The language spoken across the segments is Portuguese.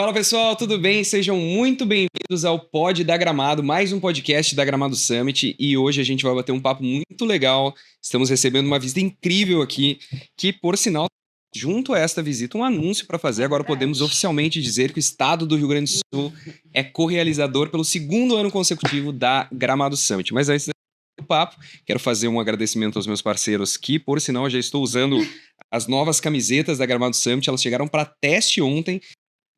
Fala pessoal, tudo bem? Sejam muito bem-vindos ao Pod da Gramado, mais um podcast da Gramado Summit, e hoje a gente vai bater um papo muito legal. Estamos recebendo uma visita incrível aqui, que por sinal, junto a esta visita, um anúncio para fazer. Agora podemos oficialmente dizer que o estado do Rio Grande do Sul é co-realizador pelo segundo ano consecutivo da Gramado Summit. Mas antes do papo, quero fazer um agradecimento aos meus parceiros que, por sinal, já estou usando as novas camisetas da Gramado Summit. Elas chegaram para teste ontem,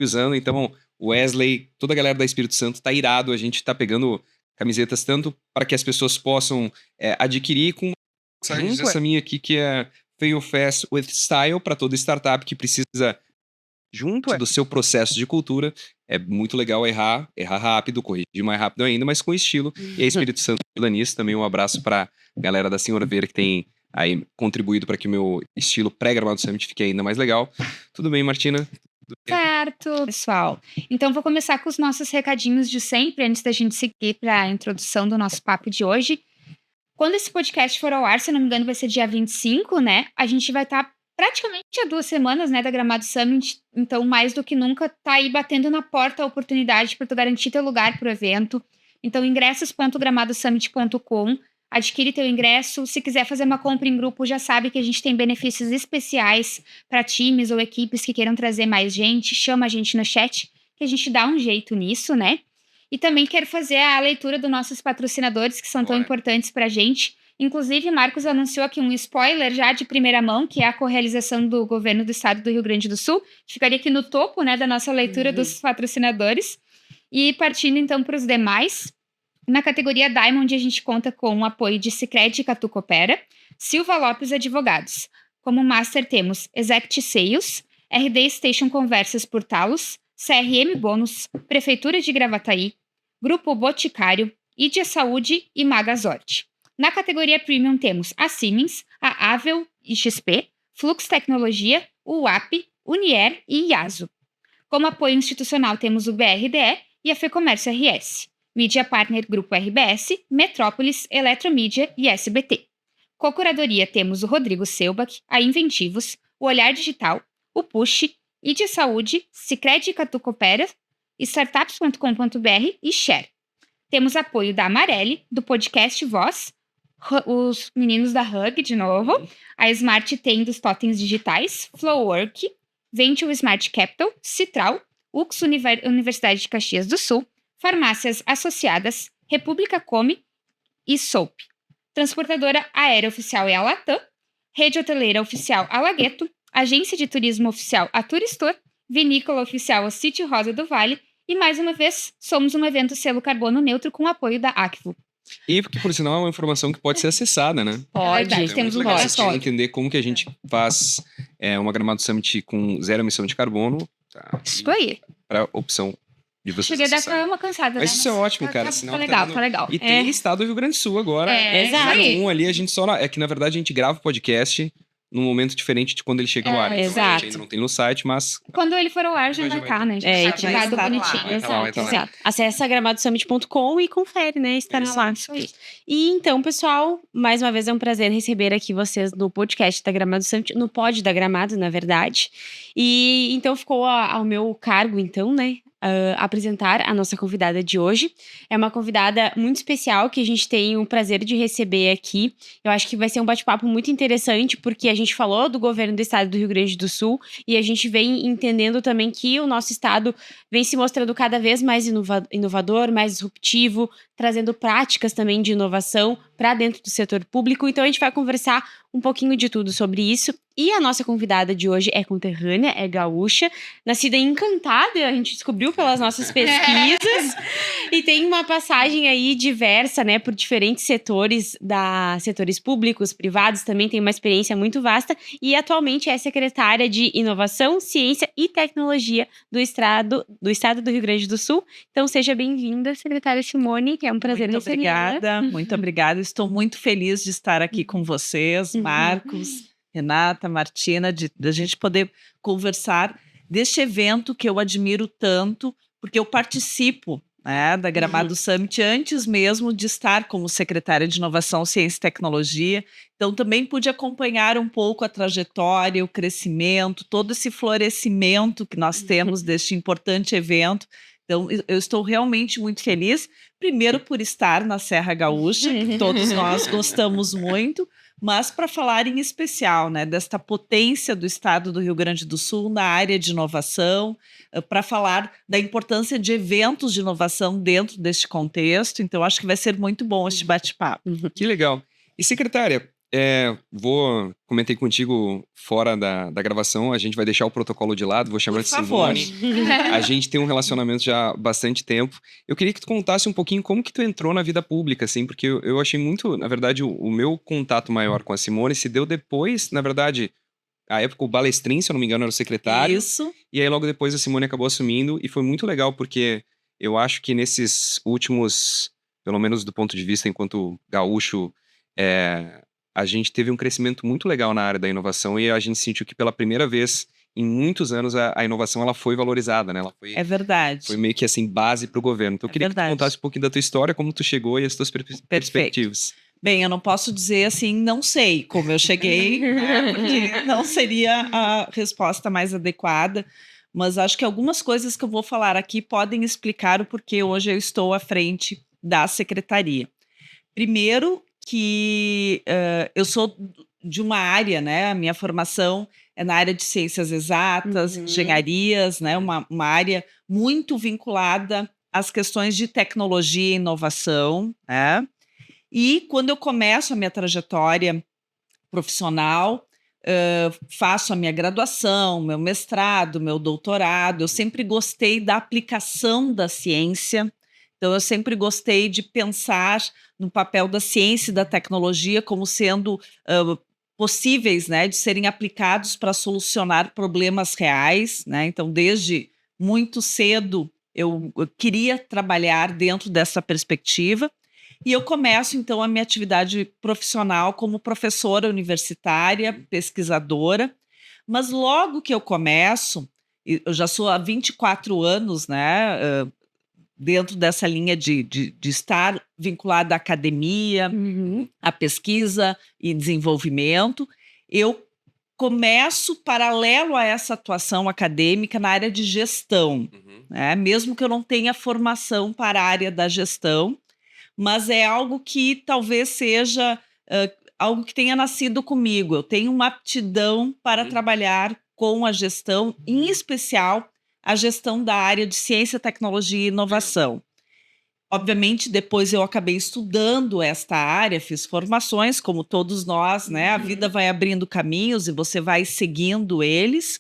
usando. Então, Wesley, toda a galera da Espírito Santo tá irado. A gente tá pegando camisetas tanto para que as pessoas possam adquirir com essa minha aqui, que é Fail Fast with Style, para toda startup que precisa, junto do seu processo de cultura. É muito legal errar rápido, corrigir mais rápido ainda, mas com estilo. E a Espírito Santo nisso. Também um abraço para a galera da Senhora Vera, que tem aí contribuído para que o meu estilo pré-Gramado Summit fique ainda mais legal. Tudo bem, Martina? Certo, pessoal. Então, vou começar com os nossos recadinhos de sempre, antes da gente seguir para a introdução do nosso papo de hoje. Quando esse podcast for ao ar, se não me engano, vai ser dia 25, né? A gente vai estar praticamente há 2 semanas, né, da Gramado Summit. Então, mais do que nunca, tá aí batendo na porta a oportunidade para tu garantir teu lugar pro evento. Então, ingressos.gramadosummit.com. Adquire teu ingresso. Se quiser fazer uma compra em grupo, já sabe que a gente tem benefícios especiais para times ou equipes que queiram trazer mais gente. Chama a gente no chat, que a gente dá um jeito nisso, né? E também quero fazer a leitura dos nossos patrocinadores, que são tão importantes para a gente. Inclusive, Marcos anunciou aqui um spoiler já de primeira mão, que é a correalização do governo do estado do Rio Grande do Sul. Ficaria aqui no topo, né, da nossa leitura dos patrocinadores. E partindo, então, para os demais... Na categoria Diamond, a gente conta com o apoio de Sicredi e Catu Coopera, Silva Lopes Advogados. Como Master temos Exact Sales, RD Station Conversas por Talos, CRM Bônus, Prefeitura de Gravataí, Grupo Boticário, Idia Saúde e Magazord. Na categoria Premium temos a Siemens, a Avel e XP, Flux Tecnologia, UAP, Unier e Iaso. Como apoio institucional temos o BRDE e a FEComércio RS. Mídia Partner Grupo RBS, Metrópolis, Eletromídia e SBT. Co-curadoria temos o Rodrigo Selbach, a Inventivos, o Olhar Digital, o Push, Idia Saúde, Sicredi e Catu Coopera, startups.com.br e Share. Temos apoio da Amarelli, do podcast Voz, os meninos da Hug, de novo, a Smart tem dos totens digitais, Flowwork, Venture Smart Capital, Citral, UX Universidade de Caxias do Sul, Farmácias Associadas, República Come e Soap. Transportadora aérea oficial é a Latam, Rede hoteleira oficial a Lagueto, Agência de turismo oficial a Turistor, Vinícola oficial a Sítio Rosa do Vale e, mais uma vez, somos um evento selo carbono neutro com apoio da Acvo. E porque, por sinal, é uma informação que pode ser acessada, né? Pode, temos um relatório. Entender como que a gente faz uma Gramado Summit com 0 emissão de carbono. Tá? Isso aí. Para opção de vocês. Cheguei a dar uma cansada, mas né? Isso é ótimo, cara. Tá legal, tá legal. E tem estado do Rio Grande do Sul agora. Exato. Ali, a gente só... É que, na verdade, a gente grava o podcast num momento diferente de quando ele chega no ar. Então, exato. a gente ainda não tem no site, mas... Quando ele for ao ar, já vai estar, né? Ativado bonitinho. Exato. Acesse gramadosummit.com e confere, né? Estará lá. Isso aí. E então, pessoal, mais uma vez é um prazer receber aqui vocês no podcast da Gramado Summit, no pod da Gramado, na verdade. E então ficou ao meu cargo, então, né? Apresentar a nossa convidada de hoje. É uma convidada muito especial que a gente tem o prazer de receber aqui. Eu acho que vai ser um bate-papo muito interessante, porque a gente falou do governo do estado do Rio Grande do Sul e a gente vem entendendo também que o nosso estado vem se mostrando cada vez mais inovador, mais disruptivo, trazendo práticas também de inovação para dentro do setor público. Então a gente vai conversar um pouquinho de tudo sobre isso. E a nossa convidada de hoje é conterrânea, é gaúcha, nascida em Encantada, a gente descobriu pelas nossas pesquisas, e tem uma passagem aí diversa, né, por diferentes setores, setores públicos, privados, também tem uma experiência muito vasta, e atualmente é secretária de Inovação, Ciência e Tecnologia do Estado do Rio Grande do Sul. Então seja bem-vinda, secretária Simone, que é um prazer recebê-la. Muito obrigada, estou muito feliz de estar aqui com vocês, Marcos, Renata, Martina, de a gente poder conversar deste evento que eu admiro tanto, porque eu participo né, da Gramado Summit antes mesmo de estar como secretária de Inovação, Ciência e Tecnologia. Então, também pude acompanhar um pouco a trajetória, o crescimento, todo esse florescimento que nós temos deste importante evento. Então, eu estou realmente muito feliz, primeiro por estar na Serra Gaúcha, que todos nós gostamos muito, mas para falar em especial, né, desta potência do estado do Rio Grande do Sul na área de inovação, para falar da importância de eventos de inovação dentro deste contexto. Então, acho que vai ser muito bom este bate-papo. Que legal. E secretária, comentei contigo fora da gravação, a gente vai deixar o protocolo de lado, vou chamar Por de favor. Simone. A gente tem um relacionamento já há bastante tempo. Eu queria que tu contasse um pouquinho como que tu entrou na vida pública, assim, porque eu achei muito, na verdade, o meu contato maior com a Simone se deu depois, na verdade, a época o Balestrin, se eu não me engano, era o secretário. Isso. E aí logo depois a Simone acabou assumindo e foi muito legal porque eu acho que nesses últimos, pelo menos do ponto de vista enquanto gaúcho, a gente teve um crescimento muito legal na área da inovação e a gente sentiu que pela primeira vez em muitos anos a inovação ela foi valorizada, né? Ela foi, É verdade. foi meio que assim base para o governo. Então eu queria que tu verdade. contasse um pouquinho da tua história, como tu chegou e as tuas perspectivas. Bem, eu não posso dizer assim, não sei como eu cheguei, né, porque não seria a resposta mais adequada, mas acho que algumas coisas que eu vou falar aqui podem explicar o porquê hoje eu estou à frente da secretaria. Primeiro que eu sou de uma área, né, a minha formação é na área de ciências exatas, engenharias, né, uma área muito vinculada às questões de tecnologia e inovação, né? E quando eu começo a minha trajetória profissional, faço a minha graduação, meu mestrado, meu doutorado, eu sempre gostei da aplicação da ciência, então eu sempre gostei de pensar no papel da ciência e da tecnologia como sendo possíveis, né, de serem aplicados para solucionar problemas reais, né? Então, desde muito cedo, eu queria trabalhar dentro dessa perspectiva. E eu começo, então, a minha atividade profissional como professora universitária, pesquisadora, mas logo que eu começo, eu já sou há 24 anos, né, dentro dessa linha de estar vinculada à academia, à pesquisa e desenvolvimento, eu começo paralelo a essa atuação acadêmica na área de gestão, né, mesmo que eu não tenha formação para a área da gestão, mas é algo que talvez seja algo que tenha nascido comigo. Eu tenho uma aptidão para trabalhar com a gestão, em especial a gestão da área de ciência, tecnologia e inovação. Obviamente, depois eu acabei estudando esta área, fiz formações, como todos nós, né? A vida vai abrindo caminhos e você vai seguindo eles.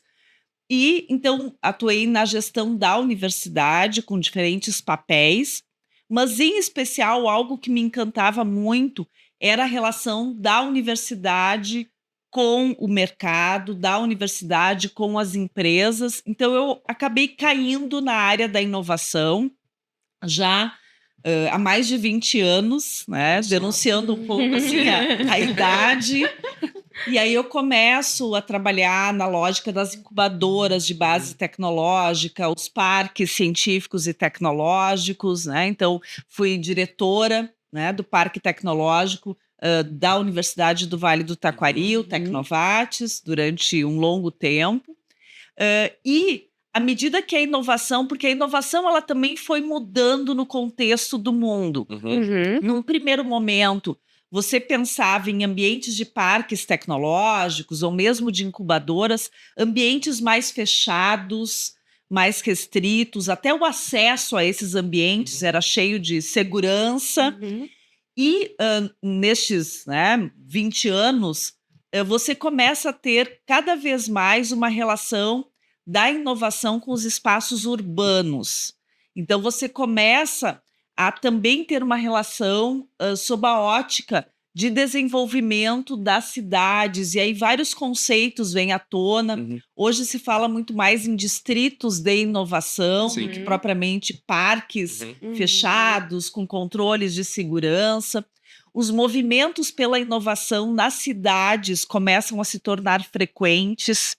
E, então, atuei na gestão da universidade com diferentes papéis, mas, em especial, algo que me encantava muito era a relação da universidade com o mercado, da universidade com as empresas. Então, eu acabei caindo na área da inovação já há mais de 20 anos, né? Denunciando um pouco assim, a idade. E aí eu começo a trabalhar na lógica das incubadoras de base tecnológica, os parques científicos e tecnológicos, né? Então, fui diretora, né, do Parque Tecnológico da Universidade do Vale do Taquari, o Tecnovates, durante um longo tempo. E à medida que a inovação, porque a inovação ela também foi mudando no contexto do mundo. Num primeiro momento, você pensava em ambientes de parques tecnológicos ou mesmo de incubadoras, ambientes mais fechados, mais restritos, até o acesso a esses ambientes era cheio de segurança. E nestes 20 anos, você começa a ter cada vez mais uma relação da inovação com os espaços urbanos. Então, você começa a também ter uma relação sob a ótica de desenvolvimento das cidades, e aí vários conceitos vêm à tona. Hoje se fala muito mais em distritos de inovação do que propriamente parques fechados, com controles de segurança. Os movimentos pela inovação nas cidades começam a se tornar frequentes,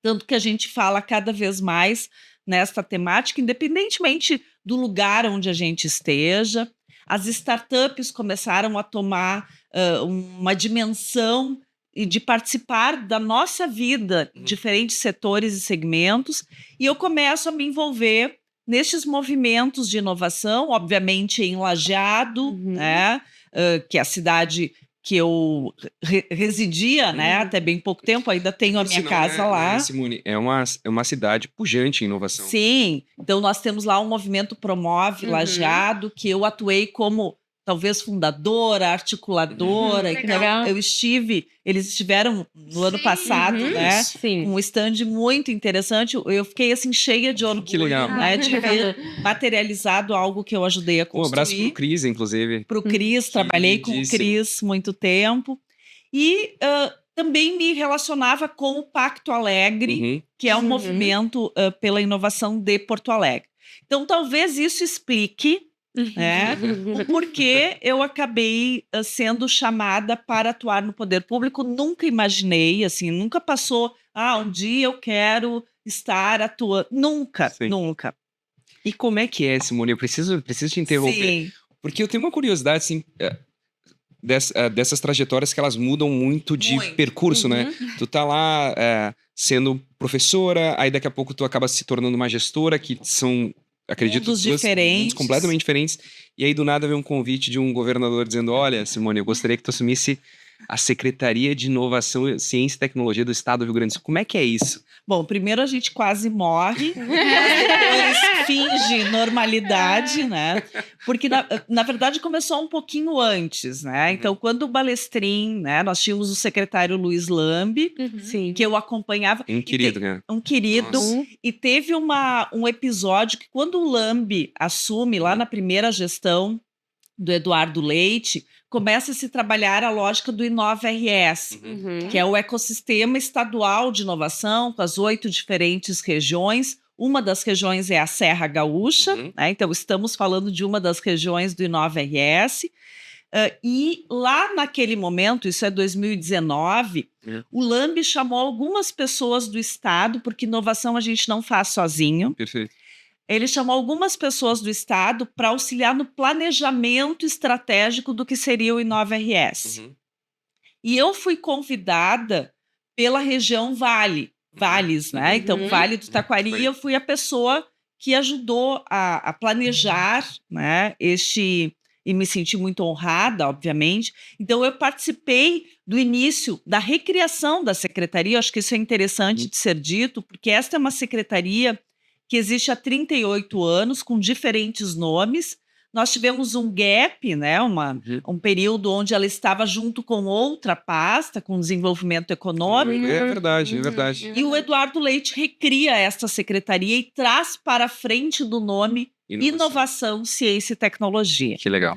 tanto que a gente fala cada vez mais nesta temática, independentemente do lugar onde a gente esteja. As startups começaram a tomar uma dimensão e de participar da nossa vida em diferentes setores e segmentos, e eu começo a me envolver nestes movimentos de inovação, obviamente em Lajeado, né, que é a cidade que eu residia, né, até bem pouco tempo, ainda tenho a minha casa lá. Simone, é uma cidade pujante em inovação. Sim, então nós temos lá um movimento Promove Lajeado, que eu atuei como talvez fundadora, articuladora. Então, eles estiveram no ano passado, né? Sim. Um stand muito interessante. Eu fiquei assim cheia de orgulho, que legal. Né, de ver materializado algo que eu ajudei a construir. Um abraço pro Cris, inclusive. Pro Cris, trabalhei com o Cris muito tempo. E também me relacionava com o Pacto Alegre, que é um movimento pela inovação de Porto Alegre. Então, talvez isso explique o porquê eu acabei sendo chamada para atuar no poder público. Nunca imaginei, assim, nunca passou, um dia eu quero estar atuando. Nunca. E como é que é, Simone? Eu preciso te interromper. Sim. Porque eu tenho uma curiosidade, assim, dessas trajetórias que elas mudam muito de percurso, né? Tu tá lá sendo professora, aí daqui a pouco tu acaba se tornando uma gestora, que são, acredito, mundos diferentes, completamente diferentes. E aí do nada vem um convite de um governador dizendo: olha, Simone, eu gostaria que tu assumisse a Secretaria de Inovação, Ciência e Tecnologia do Estado do Rio Grande do Sul. Como é que é isso? Bom, primeiro a gente quase morre, mas depois finge normalidade, né? Porque, na verdade, começou um pouquinho antes, né? Então, quando o Balestrin, né? Nós tínhamos o secretário Luiz Lambi, que eu acompanhava. Um querido, né? Um querido. E teve um episódio que, quando o Lambi assume, lá na primeira gestão do Eduardo Leite, começa a se trabalhar a lógica do Inova-RS, que é o ecossistema estadual de inovação, com as 8 diferentes regiões. Uma das regiões é a Serra Gaúcha, né? Então estamos falando de uma das regiões do Inova-RS. E lá naquele momento, isso é 2019, o Lambi chamou algumas pessoas do estado, porque inovação a gente não faz sozinho. Perfeito. Ele chamou algumas pessoas do estado para auxiliar no planejamento estratégico do que seria o Inova-RS. E eu fui convidada pela região Vales, né? Então, Vale do Taquari, eu fui a pessoa que ajudou a planejar, né, e me senti muito honrada, obviamente. Então, eu participei do início da recriação da secretaria. Eu acho que isso é interessante de ser dito, porque esta é uma secretaria que existe há 38 anos, com diferentes nomes. Nós tivemos um gap, né, um período onde ela estava junto com outra pasta, com desenvolvimento econômico. É verdade, é verdade. E o Eduardo Leite recria esta secretaria e traz para frente do nome Inovação, Ciência e Tecnologia. Que legal.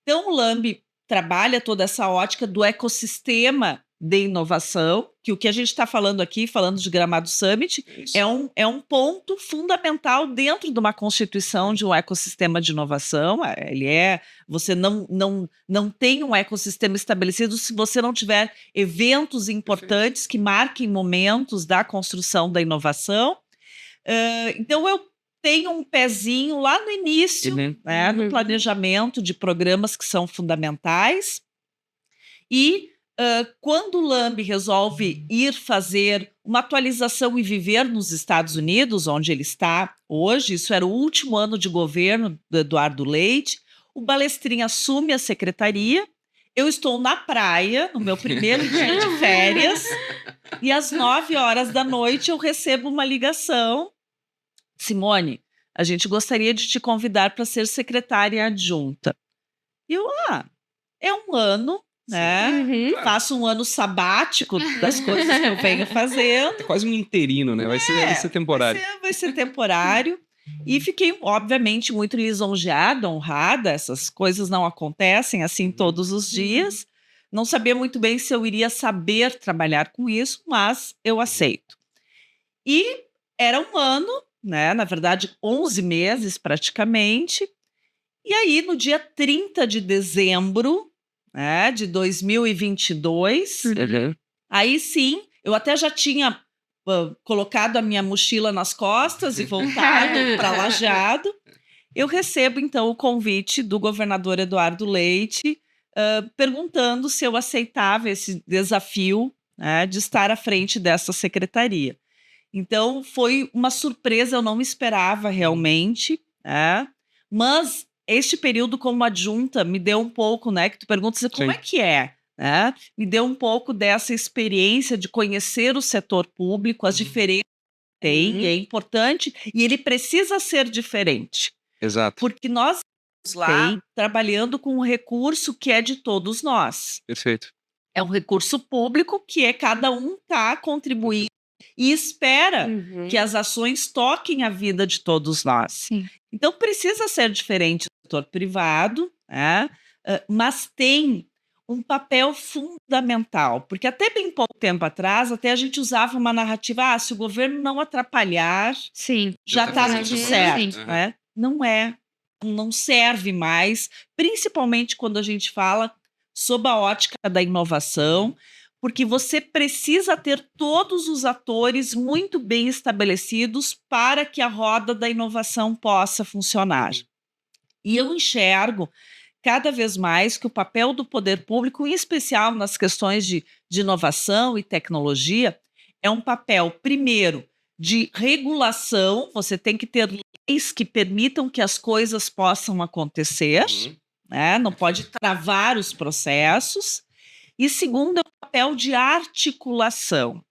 Então, o Lambi trabalha toda essa ótica do ecossistema de inovação, que o que a gente está falando aqui, falando de Gramado Summit, é um ponto fundamental dentro de uma constituição de um ecossistema de inovação. Você não tem um ecossistema estabelecido se você não tiver eventos importantes que marquem momentos da construção da inovação. Então, eu tenho um pezinho lá no início, né, no planejamento de programas que são fundamentais. E quando o Lambi resolve ir fazer uma atualização e viver nos Estados Unidos, onde ele está hoje, isso era o último ano de governo do Eduardo Leite, o Balestrin assume a secretaria, eu estou na praia, no meu primeiro dia de férias, e às 9h da noite eu recebo uma ligação: Simone, a gente gostaria de te convidar para ser secretária adjunta. E eu, é um ano, né? Faço um ano sabático das coisas que eu venho fazendo. É quase um interino, né? Vai ser temporário. Vai ser temporário. E fiquei, obviamente, muito lisonjeada, honrada. Essas coisas não acontecem assim todos os dias. Não sabia muito bem se eu iria saber trabalhar com isso, mas eu aceito. E era um ano, né? Na verdade, 11 meses praticamente. E aí, no dia 30 de dezembro, de 2022, aí sim, eu até já tinha colocado a minha mochila nas costas e voltado para Lajeado. eu recebo, então, o convite do governador Eduardo Leite, perguntando se eu aceitava esse desafio, né, de estar à frente dessa secretaria. Então, foi uma surpresa, eu não esperava realmente, né? Mas este período como adjunta me deu um pouco, né? Que tu perguntas como Sim. é que é, né? Me deu um pouco dessa experiência de conhecer o setor público, as diferenças que tem, e é importante, e ele precisa ser diferente, Exato. porque nós estamos lá trabalhando com um recurso que é de todos nós. Perfeito. É um recurso público que é cada um está contribuindo e espera que as ações toquem a vida de todos nós. Sim. Então, precisa ser diferente do setor privado, né? Mas tem um papel fundamental, porque até bem pouco tempo atrás, até a gente usava uma narrativa, se o governo não atrapalhar, Sim. já está fazendo tudo seu certo. papel. Né? Não serve mais, principalmente quando a gente fala sob a ótica da inovação, porque você precisa ter todos os atores muito bem estabelecidos para que a roda da inovação possa funcionar. E eu enxergo cada vez mais que o papel do poder público, em especial nas questões de inovação e tecnologia, é um papel, primeiro, de regulação. Você tem que ter leis que permitam que as coisas possam acontecer, né? Não pode travar os processos. E segundo, é um papel de articulação.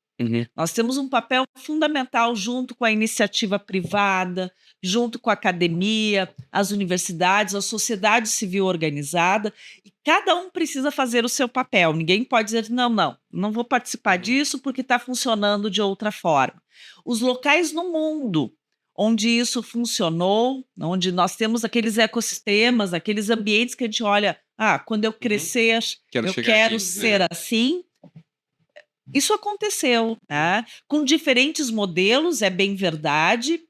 Nós temos um papel fundamental junto com a iniciativa privada, junto com a academia, as universidades, a sociedade civil organizada, e cada um precisa fazer o seu papel. Ninguém pode dizer, não vou participar disso porque está funcionando de outra forma. Os locais no mundo onde isso funcionou, onde nós temos aqueles ecossistemas, aqueles ambientes que a gente olha, quando eu crescer, eu quero ser assim. Isso aconteceu, né? Com diferentes modelos, é bem verdade.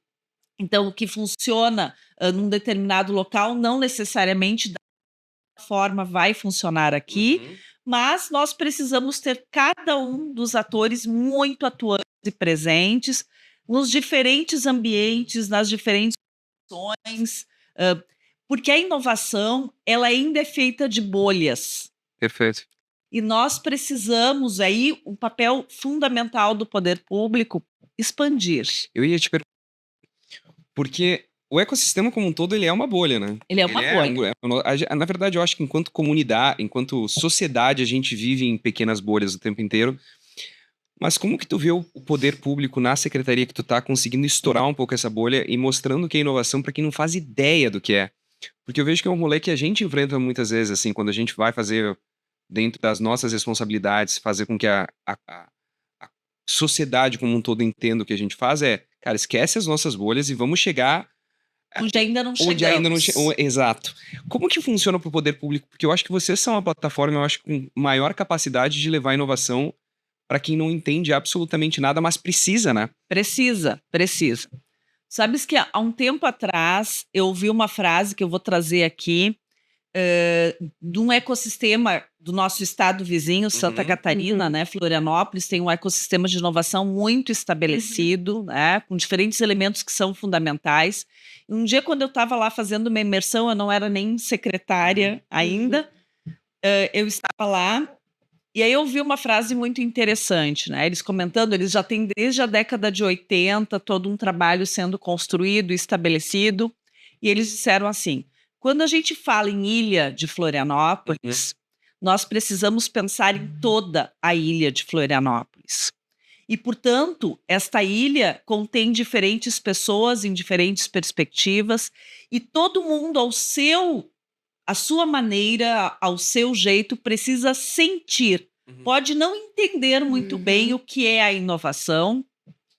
Então, o que funciona num determinado local não necessariamente da forma vai funcionar aqui, mas nós precisamos ter cada um dos atores muito atuantes e presentes nos diferentes ambientes, nas diferentes ações, porque a inovação ela ainda é feita de bolhas. Perfeito. E nós precisamos aí um papel fundamental do poder público expandir. Eu ia te perguntar, porque o ecossistema como um todo, ele é uma bolha, né? Ele é uma bolha. Na verdade, eu acho que enquanto comunidade, enquanto sociedade, a gente vive em pequenas bolhas o tempo inteiro. Mas como que tu vê o poder público na secretaria que tu tá conseguindo estourar um pouco essa bolha e mostrando que é inovação para quem não faz ideia do que é? Porque eu vejo que é um rolê que a gente enfrenta muitas vezes, assim, quando a gente vai fazer dentro das nossas responsabilidades, fazer com que a sociedade como um todo entenda o que a gente faz cara, esquece as nossas bolhas e vamos chegar onde ainda não chegamos. Exato. Como que funciona para o poder público? Porque eu acho que vocês são a plataforma, eu acho, com maior capacidade de levar inovação para quem não entende absolutamente nada, mas precisa, né? Precisa. Sabes que há um tempo atrás eu ouvi uma frase que eu vou trazer aqui de um ecossistema do nosso estado vizinho, Santa Catarina, né? Florianópolis tem um ecossistema de inovação muito estabelecido, né? Com diferentes elementos que são fundamentais. E um dia, quando eu estava lá fazendo uma imersão, eu não era nem secretária ainda, eu estava lá. E aí eu ouvi uma frase muito interessante, né? Eles comentando, eles já têm desde a década de 80 todo um trabalho sendo construído e estabelecido, e eles disseram assim, quando a gente fala em ilha de Florianópolis, nós precisamos pensar em toda a ilha de Florianópolis. E, portanto, esta ilha contém diferentes pessoas em diferentes perspectivas, e todo mundo à sua maneira, ao seu jeito, precisa sentir. Pode não entender muito bem o que é a inovação,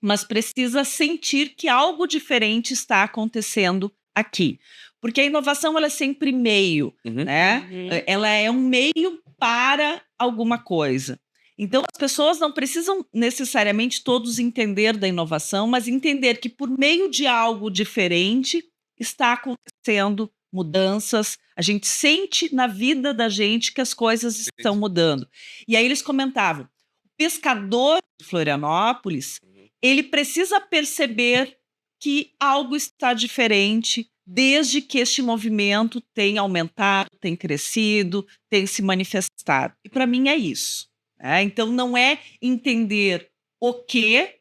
mas precisa sentir que algo diferente está acontecendo aqui. Porque a inovação ela é sempre meio, né? Ela é um meio para alguma coisa. Então, as pessoas não precisam necessariamente todos entender da inovação, mas entender que por meio de algo diferente está acontecendo mudanças, a gente sente na vida da gente que as coisas estão mudando. E aí eles comentavam, o pescador de Florianópolis, ele precisa perceber que algo está diferente desde que este movimento tenha aumentado, tem crescido, tem se manifestado. E para mim é isso. Né? Então não é entender o quê,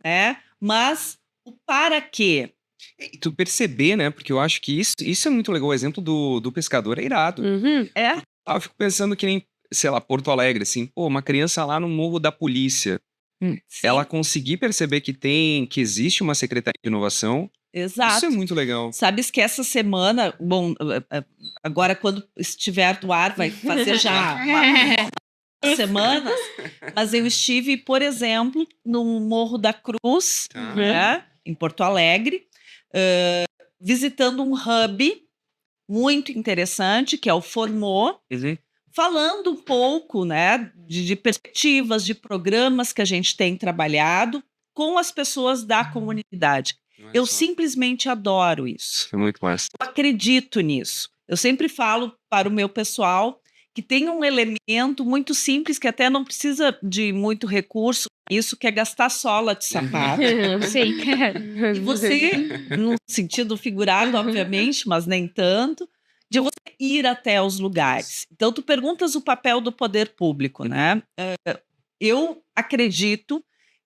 né? Mas o para quê. E tu perceber, né? Porque eu acho que isso é muito legal. O exemplo do pescador é irado. Uhum. É? Eu fico pensando que nem, sei lá, Porto Alegre, assim, pô, uma criança lá no Morro da Polícia, Sim, ela conseguir perceber que existe uma secretaria de inovação, exato. isso é muito legal. Sabes que essa semana, bom, agora quando estiver no ar, vai fazer já semanas, mas eu estive, por exemplo, no Morro da Cruz, Tá. né, em Porto Alegre, visitando um hub muito interessante, que é o Formô, Uhum. falando um pouco, né, de perspectivas, de programas que a gente tem trabalhado com as pessoas da comunidade. Olha Eu só. simplesmente adoro isso. É muito massa. Eu acredito nisso. Eu sempre falo para o meu pessoal que tem um elemento muito simples que até não precisa de muito recurso, isso que é gastar sola de sapato. Sim. E você, no sentido figurado, obviamente, mas nem tanto, de você ir até os lugares. Então, tu perguntas o papel do poder público, né? Eu acredito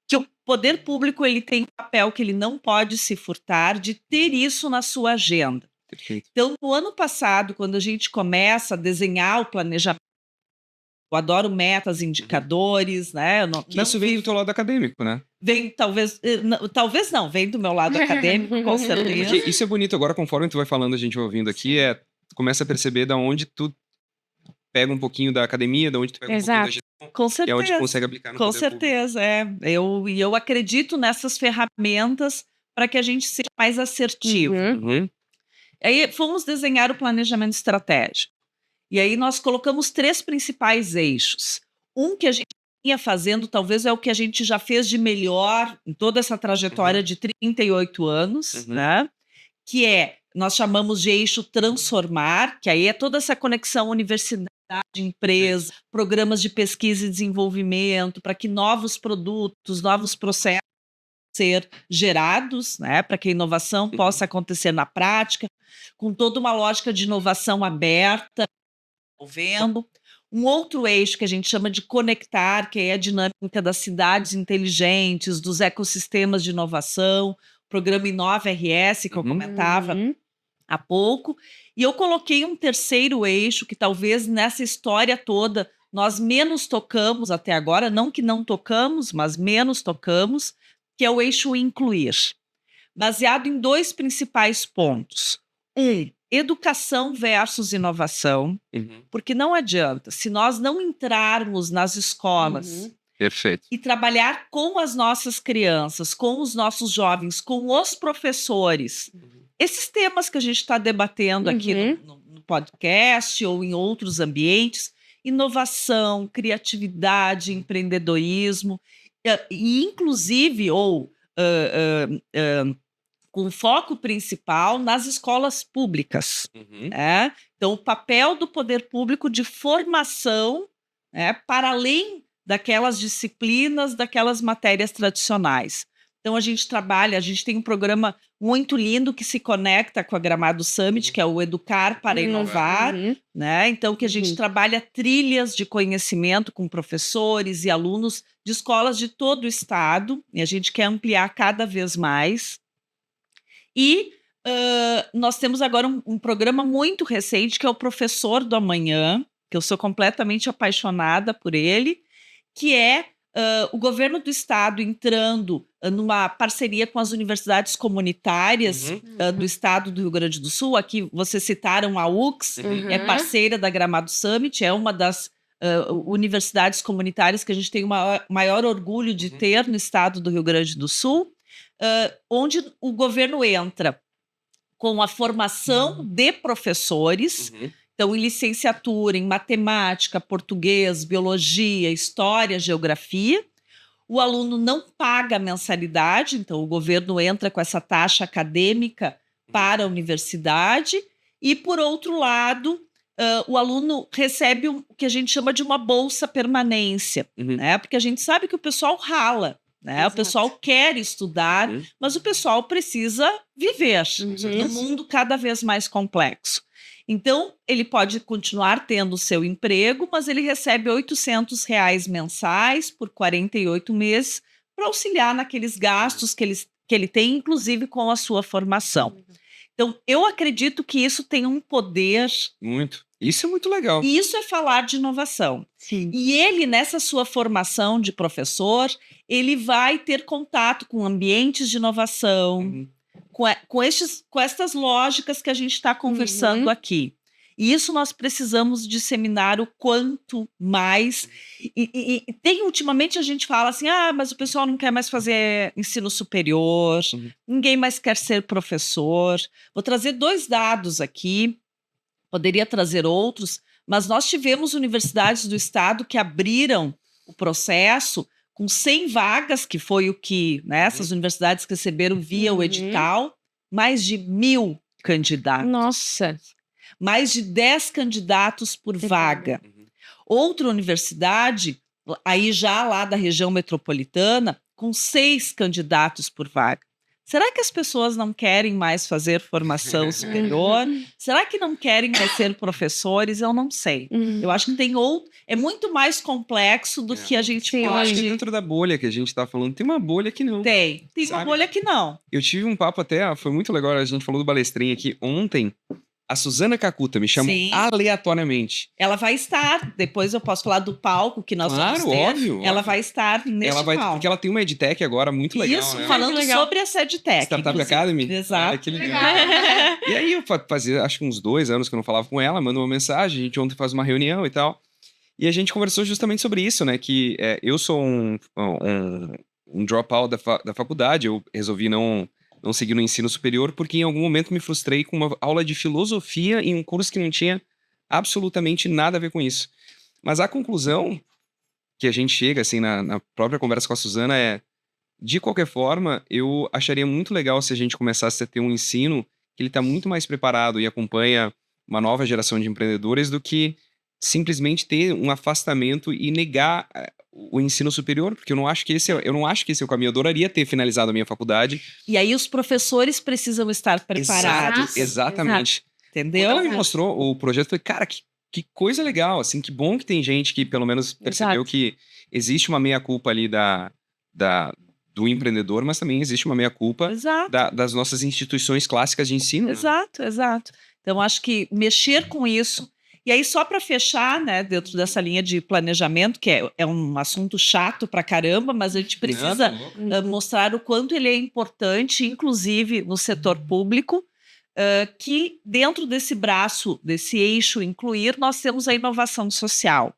que o poder público ele tem um papel que ele não pode se furtar de ter isso na sua agenda. Perfeito. Então, no ano passado, quando a gente começa a desenhar o planejamento, eu adoro metas, indicadores, né? Eu não Isso vem do teu lado acadêmico, né? vem, talvez não, vem do meu lado acadêmico, com certeza. Porque isso é bonito. Agora, conforme tu vai falando, a gente vai ouvindo aqui, tu começa a perceber da onde tu pega um pouquinho da academia, da onde tu pega um pouquinho da Exato. gestão, Com e é certeza. onde tu consegue aplicar no Com poder público. certeza, é. Eu acredito nessas ferramentas para que a gente seja mais assertivo. Uhum. Aí fomos desenhar o planejamento estratégico. E aí nós colocamos 3 principais eixos. Um que a gente vinha fazendo, talvez é o que a gente já fez de melhor em toda essa trajetória de 38 anos, Uhum. né? Que nós chamamos de eixo transformar, que aí é toda essa conexão universidade, empresa, programas de pesquisa e desenvolvimento, para que novos produtos, novos processos ser gerados, né, para que a inovação possa acontecer na prática, com toda uma lógica de inovação aberta, envolvendo. Um outro eixo que a gente chama de conectar, que é a dinâmica das cidades inteligentes, dos ecossistemas de inovação, o programa Inova RS, que eu comentava há pouco. E eu coloquei um terceiro eixo, que talvez nessa história toda nós menos tocamos até agora, não que não tocamos, mas menos tocamos, que é o eixo incluir, baseado em 2 principais pontos. Educação versus inovação, Uhum. porque não adianta, se nós não entrarmos nas escolas Perfeito. e trabalhar com as nossas crianças, com os nossos jovens, com os professores, esses temas que a gente está debatendo aqui no podcast ou em outros ambientes, inovação, criatividade, empreendedorismo, e inclusive, com foco principal nas escolas públicas. Uhum. Né? Então, o papel do poder público de formação, né, para além daquelas disciplinas, daquelas matérias tradicionais. Então, a gente tem um programa muito lindo que se conecta com a Gramado Summit, que é o Educar para Inovar, né? Então, que a gente trabalha trilhas de conhecimento com professores e alunos de escolas de todo o estado, e a gente quer ampliar cada vez mais. E nós temos agora um programa muito recente, que é o Professor do Amanhã, que eu sou completamente apaixonada por ele, que é o governo do estado entrando numa parceria com as universidades comunitárias do estado do Rio Grande do Sul. Aqui vocês citaram a UX, é parceira da Gramado Summit, é uma das universidades comunitárias que a gente tem o maior orgulho de ter no estado do Rio Grande do Sul, onde o governo entra com a formação de professores, então em licenciatura, em matemática, português, biologia, história, geografia. O aluno não paga a mensalidade, então o governo entra com essa taxa acadêmica para a universidade. E, por outro lado, o aluno recebe o que a gente chama de uma bolsa permanência, né? Porque a gente sabe que o pessoal rala, né? Exato. O pessoal quer estudar, mas o pessoal precisa viver num mundo cada vez mais complexo. Então, ele pode continuar tendo o seu emprego, mas ele recebe R$ 800 mensais por 48 meses para auxiliar naqueles gastos que ele tem, inclusive com a sua formação. Então, eu acredito que isso tem um poder. Muito. Isso é muito legal. E isso é falar de inovação. Sim. E ele, nessa sua formação de professor, ele vai ter contato com ambientes de inovação, Uhum. com estas lógicas que a gente está conversando aqui. E isso nós precisamos disseminar o quanto mais. E tem, ultimamente, a gente fala assim, mas o pessoal não quer mais fazer ensino superior, ninguém mais quer ser professor. Vou trazer 2 dados aqui, poderia trazer outros, mas nós tivemos universidades do estado que abriram o processo com 100 vagas, que foi o que, né, essas universidades receberam via o edital, mais de 1.000 candidatos. Nossa. Mais de 10 candidatos por vaga. Outra universidade, aí já lá da região metropolitana, com 6 candidatos por vaga. Será que as pessoas não querem mais fazer formação superior? Será que não querem mais ser professores? Eu não sei. Eu acho que tem é muito mais complexo do que a gente Sim, Eu acho que pode. dentro da bolha que a gente tá falando, tem uma bolha que não. Tem uma Sabe? bolha que não. Eu tive um papo até, foi muito legal, a gente falou do Balestrinho aqui ontem. A Suzana Cacuta me chamou Sim. aleatoriamente. Ela vai estar, depois eu posso falar do palco que nós Claro, vamos ter. óbvio, Ela óbvio. vai estar nesse Ela vai, palco. porque ela tem uma edtech agora muito legal, Isso, né? falando Que legal. sobre a SEDTech. Startup inclusive. Academy. Exato. Olha que legal. E aí eu fazia, acho que uns 2 anos que eu não falava com ela, mandou uma mensagem, a gente ontem faz uma reunião e tal. E a gente conversou justamente sobre isso, né? Que eu sou um dropout da faculdade, eu resolvi não seguir no ensino superior, porque em algum momento me frustrei com uma aula de filosofia em um curso que não tinha absolutamente nada a ver com isso. Mas a conclusão que a gente chega, assim, na própria conversa com a Suzana de qualquer forma, eu acharia muito legal se a gente começasse a ter um ensino que ele está muito mais preparado e acompanha uma nova geração de empreendedores do que simplesmente ter um afastamento e negar o ensino superior, porque eu não acho que esse é o caminho. Eu adoraria ter finalizado a minha faculdade. E aí os professores precisam estar preparados. Exatamente. Entendeu? Quando ela me mostrou o projeto, eu falei, cara, que coisa legal, assim, que bom que tem gente que pelo menos percebeu que existe uma meia-culpa ali do empreendedor, mas também existe uma meia-culpa Exato. das nossas instituições clássicas de ensino. né? Exato. Então, acho que mexer com isso. E aí, só para fechar, né, dentro dessa linha de planejamento, que é um assunto chato pra caramba, mas a gente precisa mostrar o quanto ele é importante, inclusive no setor público, que dentro desse braço, desse eixo incluir, nós temos a inovação social,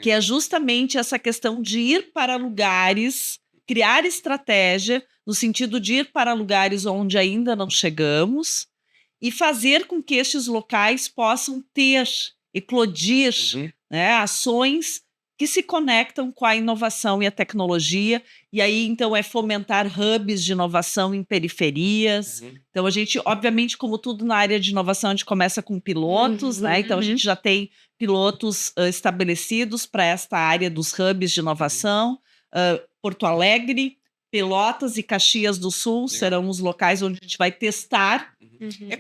que é justamente essa questão de ir para lugares, criar estratégia, no sentido de ir para lugares onde ainda não chegamos e fazer com que estes locais possam eclodir, né, ações que se conectam com a inovação e a tecnologia, e aí, então, é fomentar hubs de inovação em periferias. Então, a gente, obviamente, como tudo na área de inovação, a gente começa com pilotos, né? Então, a gente já tem pilotos estabelecidos para esta área dos hubs de inovação. Porto Alegre, Pelotas e Caxias do Sul serão os locais onde a gente vai testar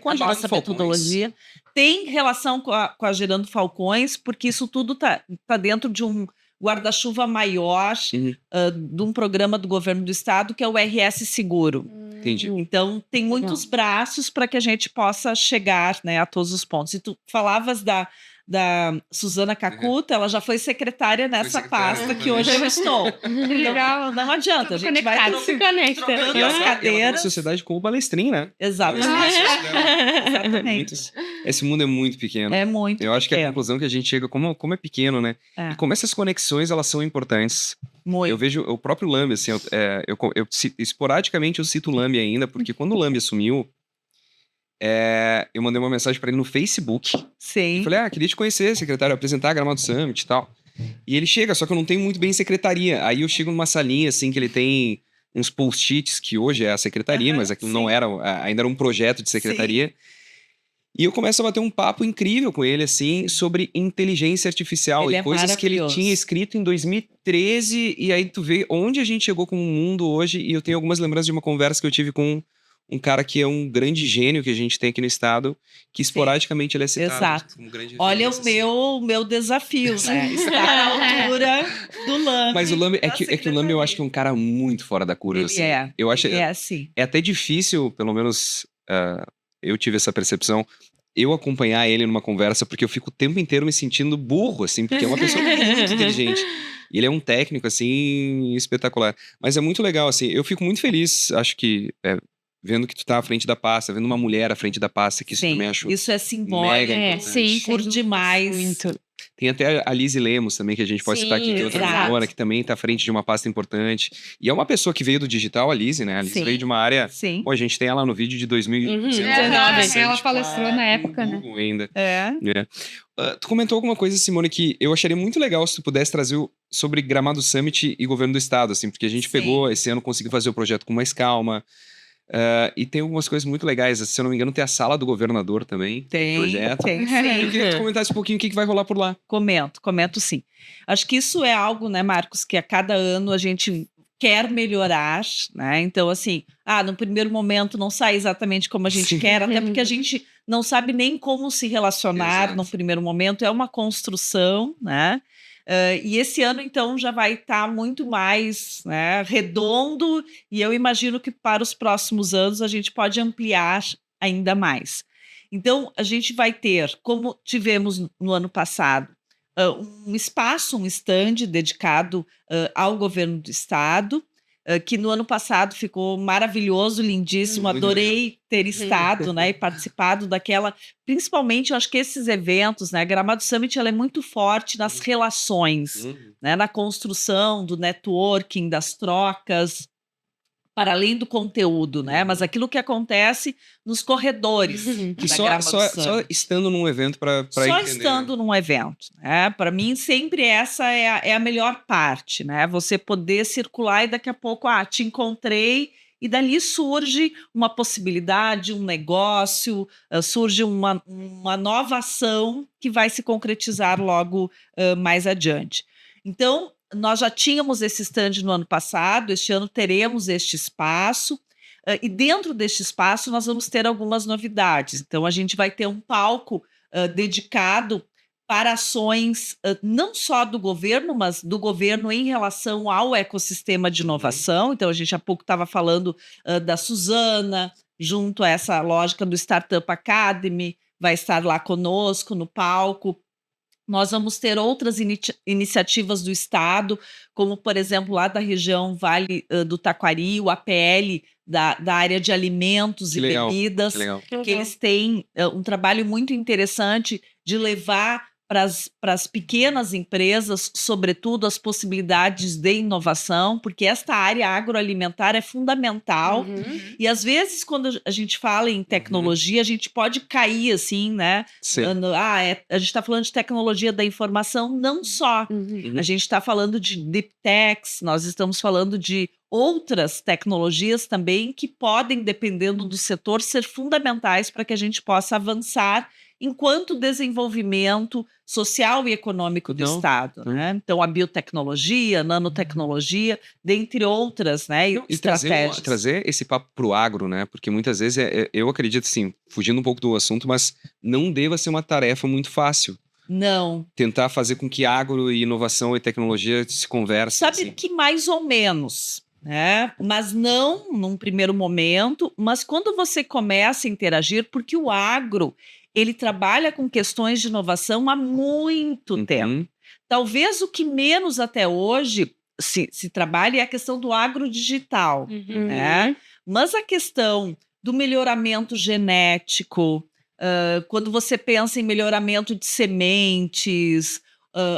a nossa metodologia. Tem relação com a Gerando Falcões, porque isso tudo tá dentro de um guarda-chuva maior de um programa do governo do estado, que é o RS Seguro. Entendi. Então, tem muitos braços para que a gente possa chegar, né, a todos os pontos. E tu falavas da Suzana Cacuta, ela já foi secretária nessa pasta que hoje eu estou. Legal. Não adianta, a gente vai Se conecta. trocando E as ela tem uma cadeiras. sociedade com o Balestrinho, né? Exatamente. Exatamente. Esse mundo é muito pequeno. É muito Eu acho que a pequeno. conclusão que a gente chega, como é pequeno, né? É. E como essas conexões, elas são importantes. Muito. Eu vejo o próprio Lambi, assim, esporadicamente eu cito o Lambi ainda, porque quando o Lambi assumiu, eu mandei uma mensagem pra ele no Facebook. Sim. Falei, queria te conhecer, secretário, apresentar a Gramado Summit e tal. E ele chega, só que eu não tenho muito bem secretaria. Aí eu chego numa salinha, assim, que ele tem uns post-its, que hoje é a secretaria, mas aquilo não era, ainda era um projeto de secretaria. E eu começo a bater um papo incrível com ele, assim, sobre inteligência artificial Ele e é coisas que ele maravilhoso. tinha escrito em 2013, e aí tu vê onde a gente chegou como mundo hoje, e eu tenho algumas lembranças de uma conversa que eu tive com um cara que é um grande gênio que a gente tem aqui no estado, que esporadicamente ele é citado Exato. como grande Olha referência, assim. o meu desafio, né? Estar à altura do Lame. Mas o Lame, da que o Lame eu acho que é um cara muito fora da curva, Ele assim. é. Eu acho, Ele é assim. é até difícil, pelo menos eu tive essa percepção, eu acompanhar ele numa conversa, porque eu fico o tempo inteiro me sentindo burro, assim, porque é uma pessoa muito inteligente. E ele é um técnico, assim, espetacular. Mas é muito legal, assim, eu fico muito feliz, acho que, vendo que tu tá à frente da pasta, vendo uma mulher à frente da pasta, que isso Sim, também acho isso é simbólico. mega É, importante. sim, sem Por dúvidas. demais. Muito. Tem até a Lizzie Lemos também, que a gente pode citar aqui, que é outra exato. mentora, que também tá à frente de uma pasta importante. E é uma pessoa que veio do digital, a Lizzie, né? A Lizzie Sim. veio de uma área... Sim. Pô, a gente tem ela no vídeo de 2019. Ela palestrou na época, né? Google ainda. É. Tu comentou alguma coisa, Simone, que eu acharia muito legal se tu pudesse trazer sobre Gramado Summit e governo do estado, assim, porque a gente Sim. pegou, esse ano conseguiu fazer o projeto com mais calma. E tem algumas coisas muito legais. Se eu não me engano, tem a sala do governador também. Tem, projeto. tem Eu sim. queria que tu comentasse um pouquinho o que vai rolar por lá. Comento sim. Acho que isso é algo, né, Marcos, que a cada ano a gente quer melhorar, né? Então, assim, no primeiro momento não sai exatamente como a gente Sim. quer, até porque a gente não sabe nem como se relacionar Exato. no primeiro momento, é uma construção, né? E esse ano, então, já vai estar muito mais, né, redondo, e eu imagino que para os próximos anos a gente pode ampliar ainda mais. Então, a gente vai ter, como tivemos no ano passado, um espaço, um stand dedicado ao governo do estado, que no ano passado ficou maravilhoso, lindíssimo, Muito adorei ter estado, né, e participado daquela, principalmente eu acho que esses eventos, né, a Gramado Summit ela é muito forte nas relações, né, na construção do networking, das trocas, para além do conteúdo, né, mas aquilo que acontece nos corredores Que da só Gramado Summit. só estando num evento para Só entender. estando num evento, né? Para mim, sempre essa é a melhor parte, né? Você poder circular e daqui a pouco, te encontrei, e dali surge uma possibilidade, um negócio, surge uma nova ação que vai se concretizar logo mais adiante. Então, nós já tínhamos esse stand no ano passado, este ano teremos este espaço. E dentro deste espaço nós vamos ter algumas novidades. Então, a gente vai ter um palco dedicado para ações não só do governo, mas do governo em relação ao ecossistema de inovação. Então, a gente há pouco estava falando da Suzana, junto a essa lógica do Startup Academy, vai estar lá conosco no palco. Nós vamos ter outras iniciativas do estado, como, por exemplo, lá da região Vale do Taquari, o APL da área de alimentos Que e legal, bebidas, que legal. que eles têm um trabalho muito interessante de levar para as pequenas empresas, sobretudo, as possibilidades de inovação, porque esta área agroalimentar é fundamental. E, às vezes, quando a gente fala em tecnologia, a gente pode cair assim, né? Sim. A gente está falando de tecnologia da informação, não só. A gente está falando de deep techs, nós estamos falando de outras tecnologias também que podem, dependendo do setor, ser fundamentais para que a gente possa avançar enquanto desenvolvimento social e econômico do Estado, né? Então, a biotecnologia, nanotecnologia, dentre outras, né, estratégias. Trazer esse papo para o agro, né? Porque muitas vezes, eu acredito, assim, fugindo um pouco do assunto, mas não deva ser uma tarefa muito fácil. Não. Tentar fazer com que agro e inovação e tecnologia se conversem. Sabe que mais ou menos, né? Mas não num primeiro momento, mas quando você começa a interagir, porque o agro, ele trabalha com questões de inovação há muito tempo. Talvez o que menos até hoje se trabalha é a questão do agro digital, né? Mas a questão do melhoramento genético, quando você pensa em melhoramento de sementes,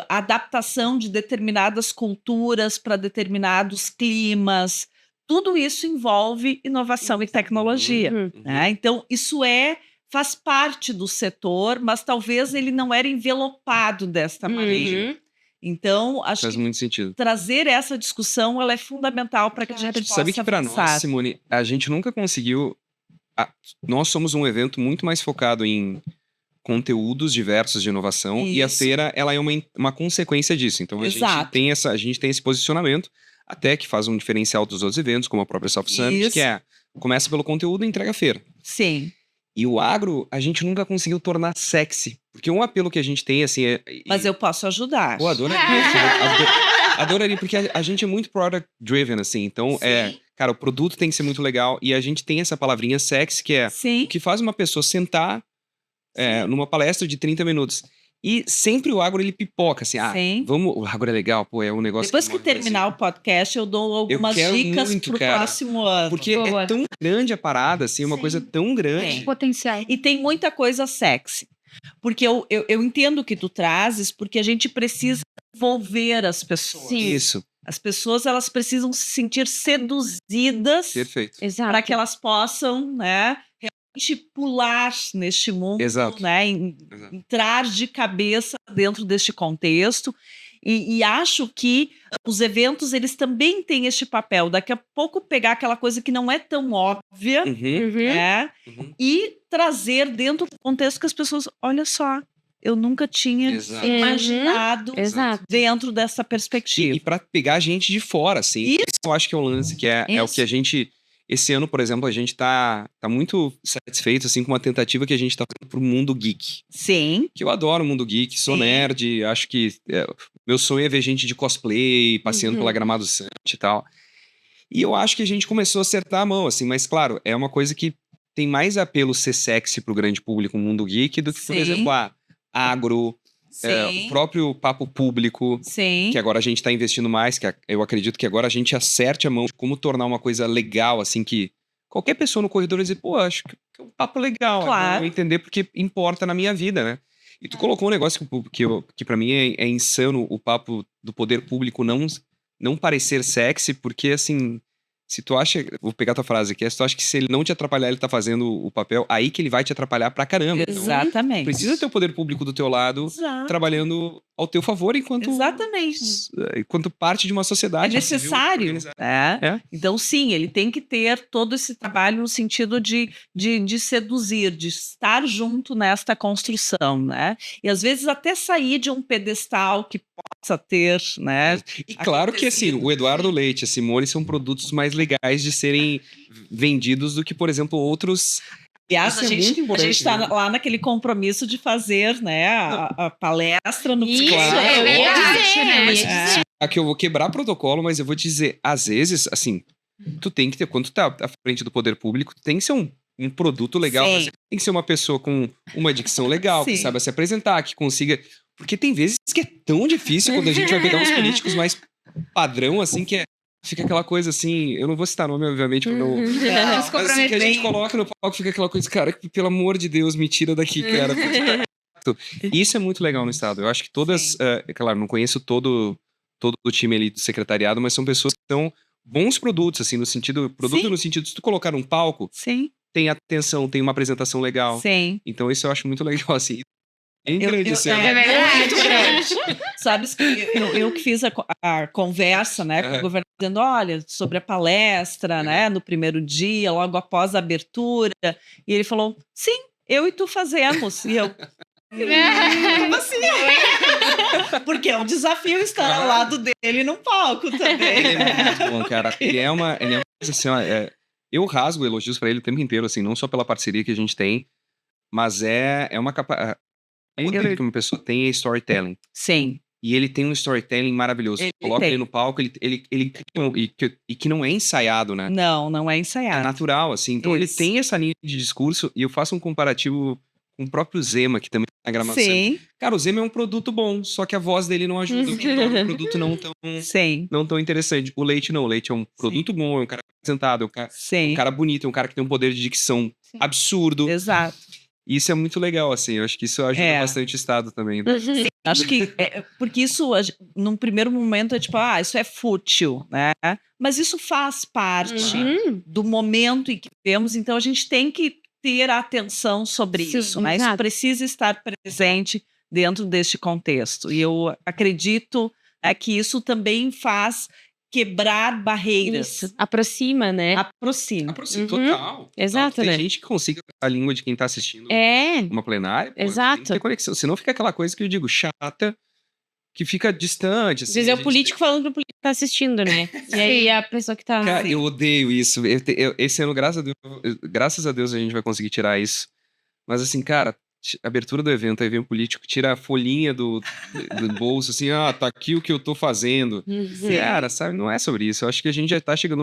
adaptação de determinadas culturas para determinados climas, tudo isso envolve inovação e tecnologia, né? Então, isso faz parte do setor, mas talvez ele não era envelopado desta maneira. Então, acho Faz que muito sentido. trazer essa discussão ela é fundamental para que a gente possa Sabe que para nós, avançar. Simone, a gente nunca conseguiu nós somos um evento muito mais focado em conteúdos diversos de inovação e a Isso. feira, ela é uma consequência disso. Então a Exato. gente tem esse posicionamento, até que faz um diferencial dos outros eventos, como a própria Soft Summit, Isso. que começa pelo conteúdo e entrega a feira. Sim. E o agro, a gente nunca conseguiu tornar sexy. Porque um apelo que a gente tem, assim, Mas eu posso ajudar. Pô, adoraria. Adoraria, porque a gente é muito product driven, assim. Então, Sim. cara, o produto tem que ser muito legal. E a gente tem essa palavrinha sexy, que é Sim. o que faz uma pessoa sentar numa palestra de 30 minutos. E sempre o agro, ele pipoca, assim. Sim. O agro é legal, pô, é um negócio Depois que move o terminar o podcast, eu dou algumas quero dicas muito, pro cara. próximo ano. Porque Boa. é tão grande a parada, assim, uma Sim. coisa tão grande. Tem. Potencial. E tem muita coisa sexy. Porque eu entendo o que tu trazes, porque a gente precisa envolver as pessoas. Sim. Isso, As pessoas, elas precisam se sentir seduzidas perfeito. Exato. para que elas possam, né, realmente pular neste mundo, Exato. né, Exato. entrar de cabeça dentro deste contexto. E acho que os eventos, eles também têm este papel. Daqui a pouco pegar aquela coisa que não é tão óbvia, Uhum, né, uhum. e trazer dentro do contexto que as pessoas, olha só, eu nunca tinha Exato. imaginado Exato. dentro dessa perspectiva. E pra pegar gente de fora, assim. Isso. Esse eu acho que é o lance, que é o Isso. que a gente... Esse ano, por exemplo, a gente tá muito satisfeito, assim, com uma tentativa que a gente tá fazendo pro mundo geek. Sim, Que eu adoro o mundo geek, sou Sim. nerd, acho que... meu sonho é ver gente de cosplay, passeando Uhum. pela Gramado Summit e tal. E eu acho que a gente começou a acertar a mão, assim. Mas, claro, é uma coisa que tem mais apelo ser sexy pro grande público, o mundo geek, do que, por Sim. exemplo, agro, sim, o próprio papo público, sim. que agora a gente está investindo mais, eu acredito que agora a gente acerte a mão de como tornar uma coisa legal, assim, que qualquer pessoa no corredor vai dizer, pô, acho que é um papo legal, Claro. eu vou entender porque importa na minha vida, né? E tu colocou um negócio que para mim é insano, o papo do poder público não parecer sexy, porque, assim, se tu acha, vou pegar tua frase aqui, se tu acha que se ele não te atrapalhar, ele tá fazendo o papel, aí que ele vai te atrapalhar pra caramba. Então, Exatamente. precisa ter o poder público do teu lado, Exato. trabalhando ao teu favor Exatamente. enquanto parte de uma É sociedade civil necessário. organizada. Né? É. Então, sim, ele tem que ter todo esse trabalho no sentido de seduzir, de estar junto nesta construção, né? E às vezes até sair de um pedestal que possa ter, né? E claro que, assim, acontecido. o Eduardo Leite, a Simone são produtos mais legais de serem vendidos do que, por exemplo, outros. Aliás, Isso a é gente muito importante, está né? lá naquele compromisso de fazer, né, a palestra no Isso, Claro, é verdade, né? Mas É. Aqui eu vou quebrar protocolo, mas eu vou te dizer, às vezes, assim, tu tem que ter, quando tu tá à frente do poder público, tu tem que ser um produto legal. Sim. Você tem que ser uma pessoa com uma dicção legal, que Sim. saiba se apresentar, que consiga. Porque tem vezes que é tão difícil quando a gente vai pegar uns políticos mais padrão, assim, que fica aquela coisa assim. Eu não vou citar nome, obviamente, porque não. Não, Mas assim, que a gente coloca no palco, fica aquela coisa, cara, que pelo amor de Deus, me tira daqui, cara. Isso é muito legal no estado. Eu acho que todas, claro, não conheço todo o time ali do secretariado, mas são pessoas que são bons produtos, assim, no sentido, Sim. no sentido, se tu colocar num palco, Sim, tem atenção, tem uma apresentação legal. sim. Então isso eu acho muito legal, assim. É grande esse ano. É verdade. Muito grande. Sabes que eu que fiz a conversa, né, com o governador, dizendo, olha, sobre a palestra, né, no primeiro dia, logo após a abertura, e ele falou, sim, eu e tu fazemos. E eu, como assim? Porque é um desafio estar ao lado dele num palco também, Ele é né? muito bom, cara. Ele é uma coisa assim, ó, eu rasgo elogios pra ele o tempo inteiro, assim, não só pela parceria que a gente tem, mas é uma capacidade. Que uma pessoa tem é storytelling. Sim, E ele tem um storytelling maravilhoso. Ele Coloca tem. ele no palco, e que não é ensaiado, né? não é É ensaiado. natural, assim. Então ele Isso. tem essa linha de discurso, e eu faço um comparativo com o próprio Zema, que também tá na gramação. Sim, Cara, o Zema é um produto bom, só que a voz dele não ajuda, o que torna o produto sim, não tão interessante. O Leite não, o Leite é um produto bom, é um cara apresentado, é um sim, cara bonito, é um cara que tem um poder de dicção Sim. absurdo. exato. E isso é muito legal, assim. Eu acho que isso ajuda É. bastante o Estado também. Acho que, porque isso, num primeiro momento, é tipo, isso é fútil, né? Mas isso faz parte do momento em que vivemos, então a gente tem que ter atenção sobre Sim, isso, né? Isso exato. precisa estar presente dentro deste contexto. E eu acredito que isso também faz quebrar barreiras. Isso. Aproxima, né? Aproxima. Aproxima, Uhum. total. Exato, Tem né? gente que consiga a língua de quem tá assistindo É. uma plenária. Pô, Exato. tem que ter conexão. Senão fica aquela coisa que eu digo, chata, que fica distante. Às Assim, vezes é a o gente político falando pro político que tá assistindo, né? E aí a pessoa que tá. Cara, eu odeio isso. Esse ano, graças a Deus, a gente vai conseguir tirar isso. Mas assim, cara, abertura do evento, aí vem o político, tira a folhinha do bolso, assim, tá aqui o que eu tô fazendo. Uhum. Cara, sabe, não é sobre isso. Eu acho que a gente já tá chegando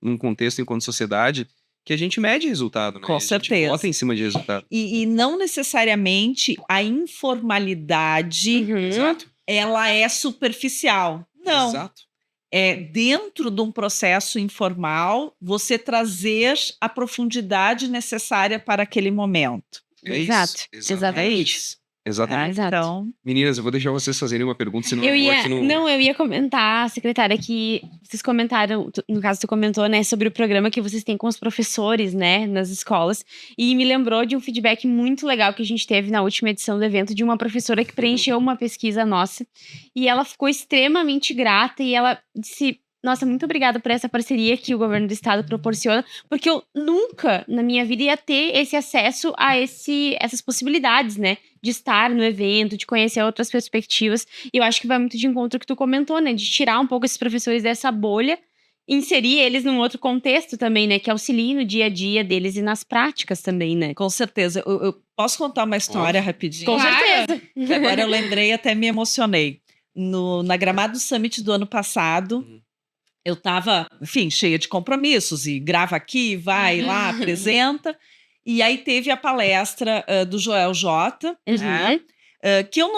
num contexto, enquanto sociedade, que a gente mede resultado, né? Com A gente certeza. vota em cima de resultado. E não necessariamente a informalidade, Uhum. Exato. ela é superficial. Não. Exato. É dentro de um processo informal, você trazer a profundidade necessária para aquele momento. É isso. Exato, É exatamente. isso. Exatamente. Exato. Então, Meninas, eu vou deixar vocês fazerem uma pergunta, senão Eu eu vou ia, aqui no... não, eu ia comentar, secretária, que vocês comentaram, no caso tu comentou, né, sobre o programa que vocês têm com os professores, né, nas escolas, e me lembrou de um feedback muito legal que a gente teve na última edição do evento de uma professora que preencheu uma pesquisa nossa, e ela ficou extremamente grata, e ela disse: nossa, muito obrigada por essa parceria que o governo do estado proporciona, porque eu nunca na minha vida ia ter esse acesso a essas possibilidades, né? De estar no evento, de conhecer outras perspectivas. E eu acho que vai muito de encontro ao que tu comentou, né? De tirar um pouco esses professores dessa bolha e inserir eles num outro contexto também, né? Que auxilie no dia a dia deles e nas práticas também, né? com certeza. Eu posso contar uma história rapidinho? Com Claro. certeza. Que agora eu lembrei e até me emocionei. Na Gramado Summit do ano passado, eu estava, enfim, cheia de compromissos, e grava aqui, vai lá, apresenta. E aí teve a palestra do Joel J, né, que eu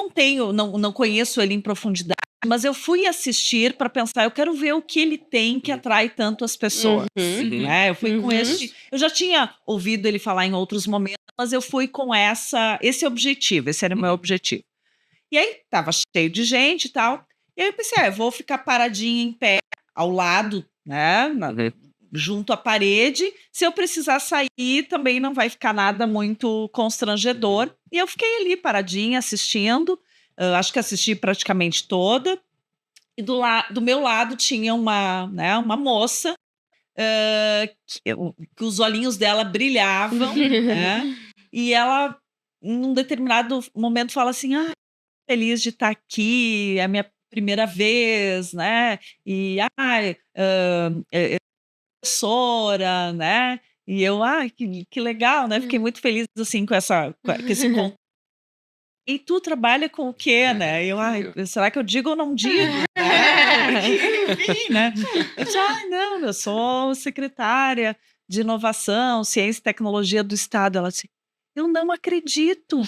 não conheço ele em profundidade, mas eu fui assistir para pensar, eu quero ver o que ele tem que atrai tanto as pessoas. Uhum. Né? Eu fui com Uhum. eu já tinha ouvido ele falar em outros momentos, mas eu fui com esse objetivo, esse era o meu objetivo. E aí tava cheio de gente e tal, e aí eu pensei, eu vou ficar paradinha em pé, ao lado, né, junto à parede. Se eu precisar sair, também não vai ficar nada muito constrangedor. E eu fiquei ali paradinha assistindo, acho que assisti praticamente toda. E do meu lado tinha uma moça, que os olhinhos dela brilhavam, né? E ela, num determinado momento, fala assim: feliz de estar aqui, é a minha primeira vez, né? E professora, né? E eu, que legal, né? Fiquei muito feliz assim com esse contato. E tu trabalha com o quê, né? E eu, será que eu digo ou não digo? Enfim, né? Eu disse, não, eu sou secretária de Inovação, Ciência e Tecnologia do Estado. Ela disse, eu não acredito.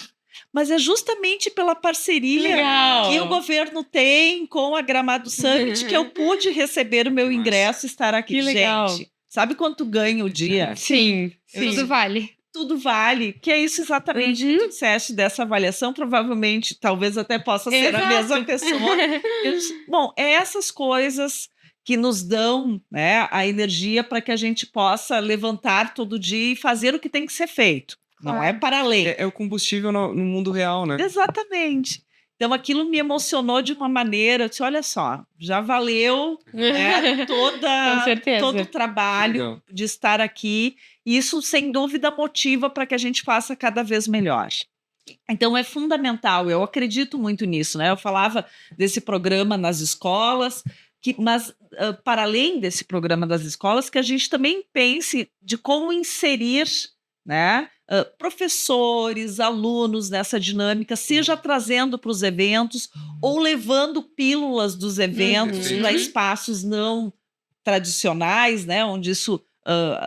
Mas é justamente pela parceria Legal. que o governo tem com a Gramado Summit que eu pude receber o meu ingresso e estar aqui. Que legal. Gente, sabe quanto ganha o dia? Sim, sim. Tudo vale. Tudo vale, que é isso exatamente que tu disseste dessa avaliação, provavelmente, talvez até possa ser a mesma pessoa. Bom, é essas coisas que nos dão, né, a energia para que a gente possa levantar todo dia e fazer o que tem que ser feito. Não é para além. É o combustível no mundo real, né? Exatamente. Então aquilo me emocionou de uma maneira, eu disse, olha só, já valeu, né, Com certeza. todo o trabalho Legal. de estar aqui. E isso, sem dúvida, motiva para que a gente faça cada vez melhor. Então é fundamental, eu acredito muito nisso, né? Eu falava desse programa nas escolas, mas para além desse programa das escolas, que a gente também pense de como inserir, né, professores, alunos nessa dinâmica, seja trazendo para os eventos ou levando pílulas dos eventos para espaços não tradicionais, né, onde isso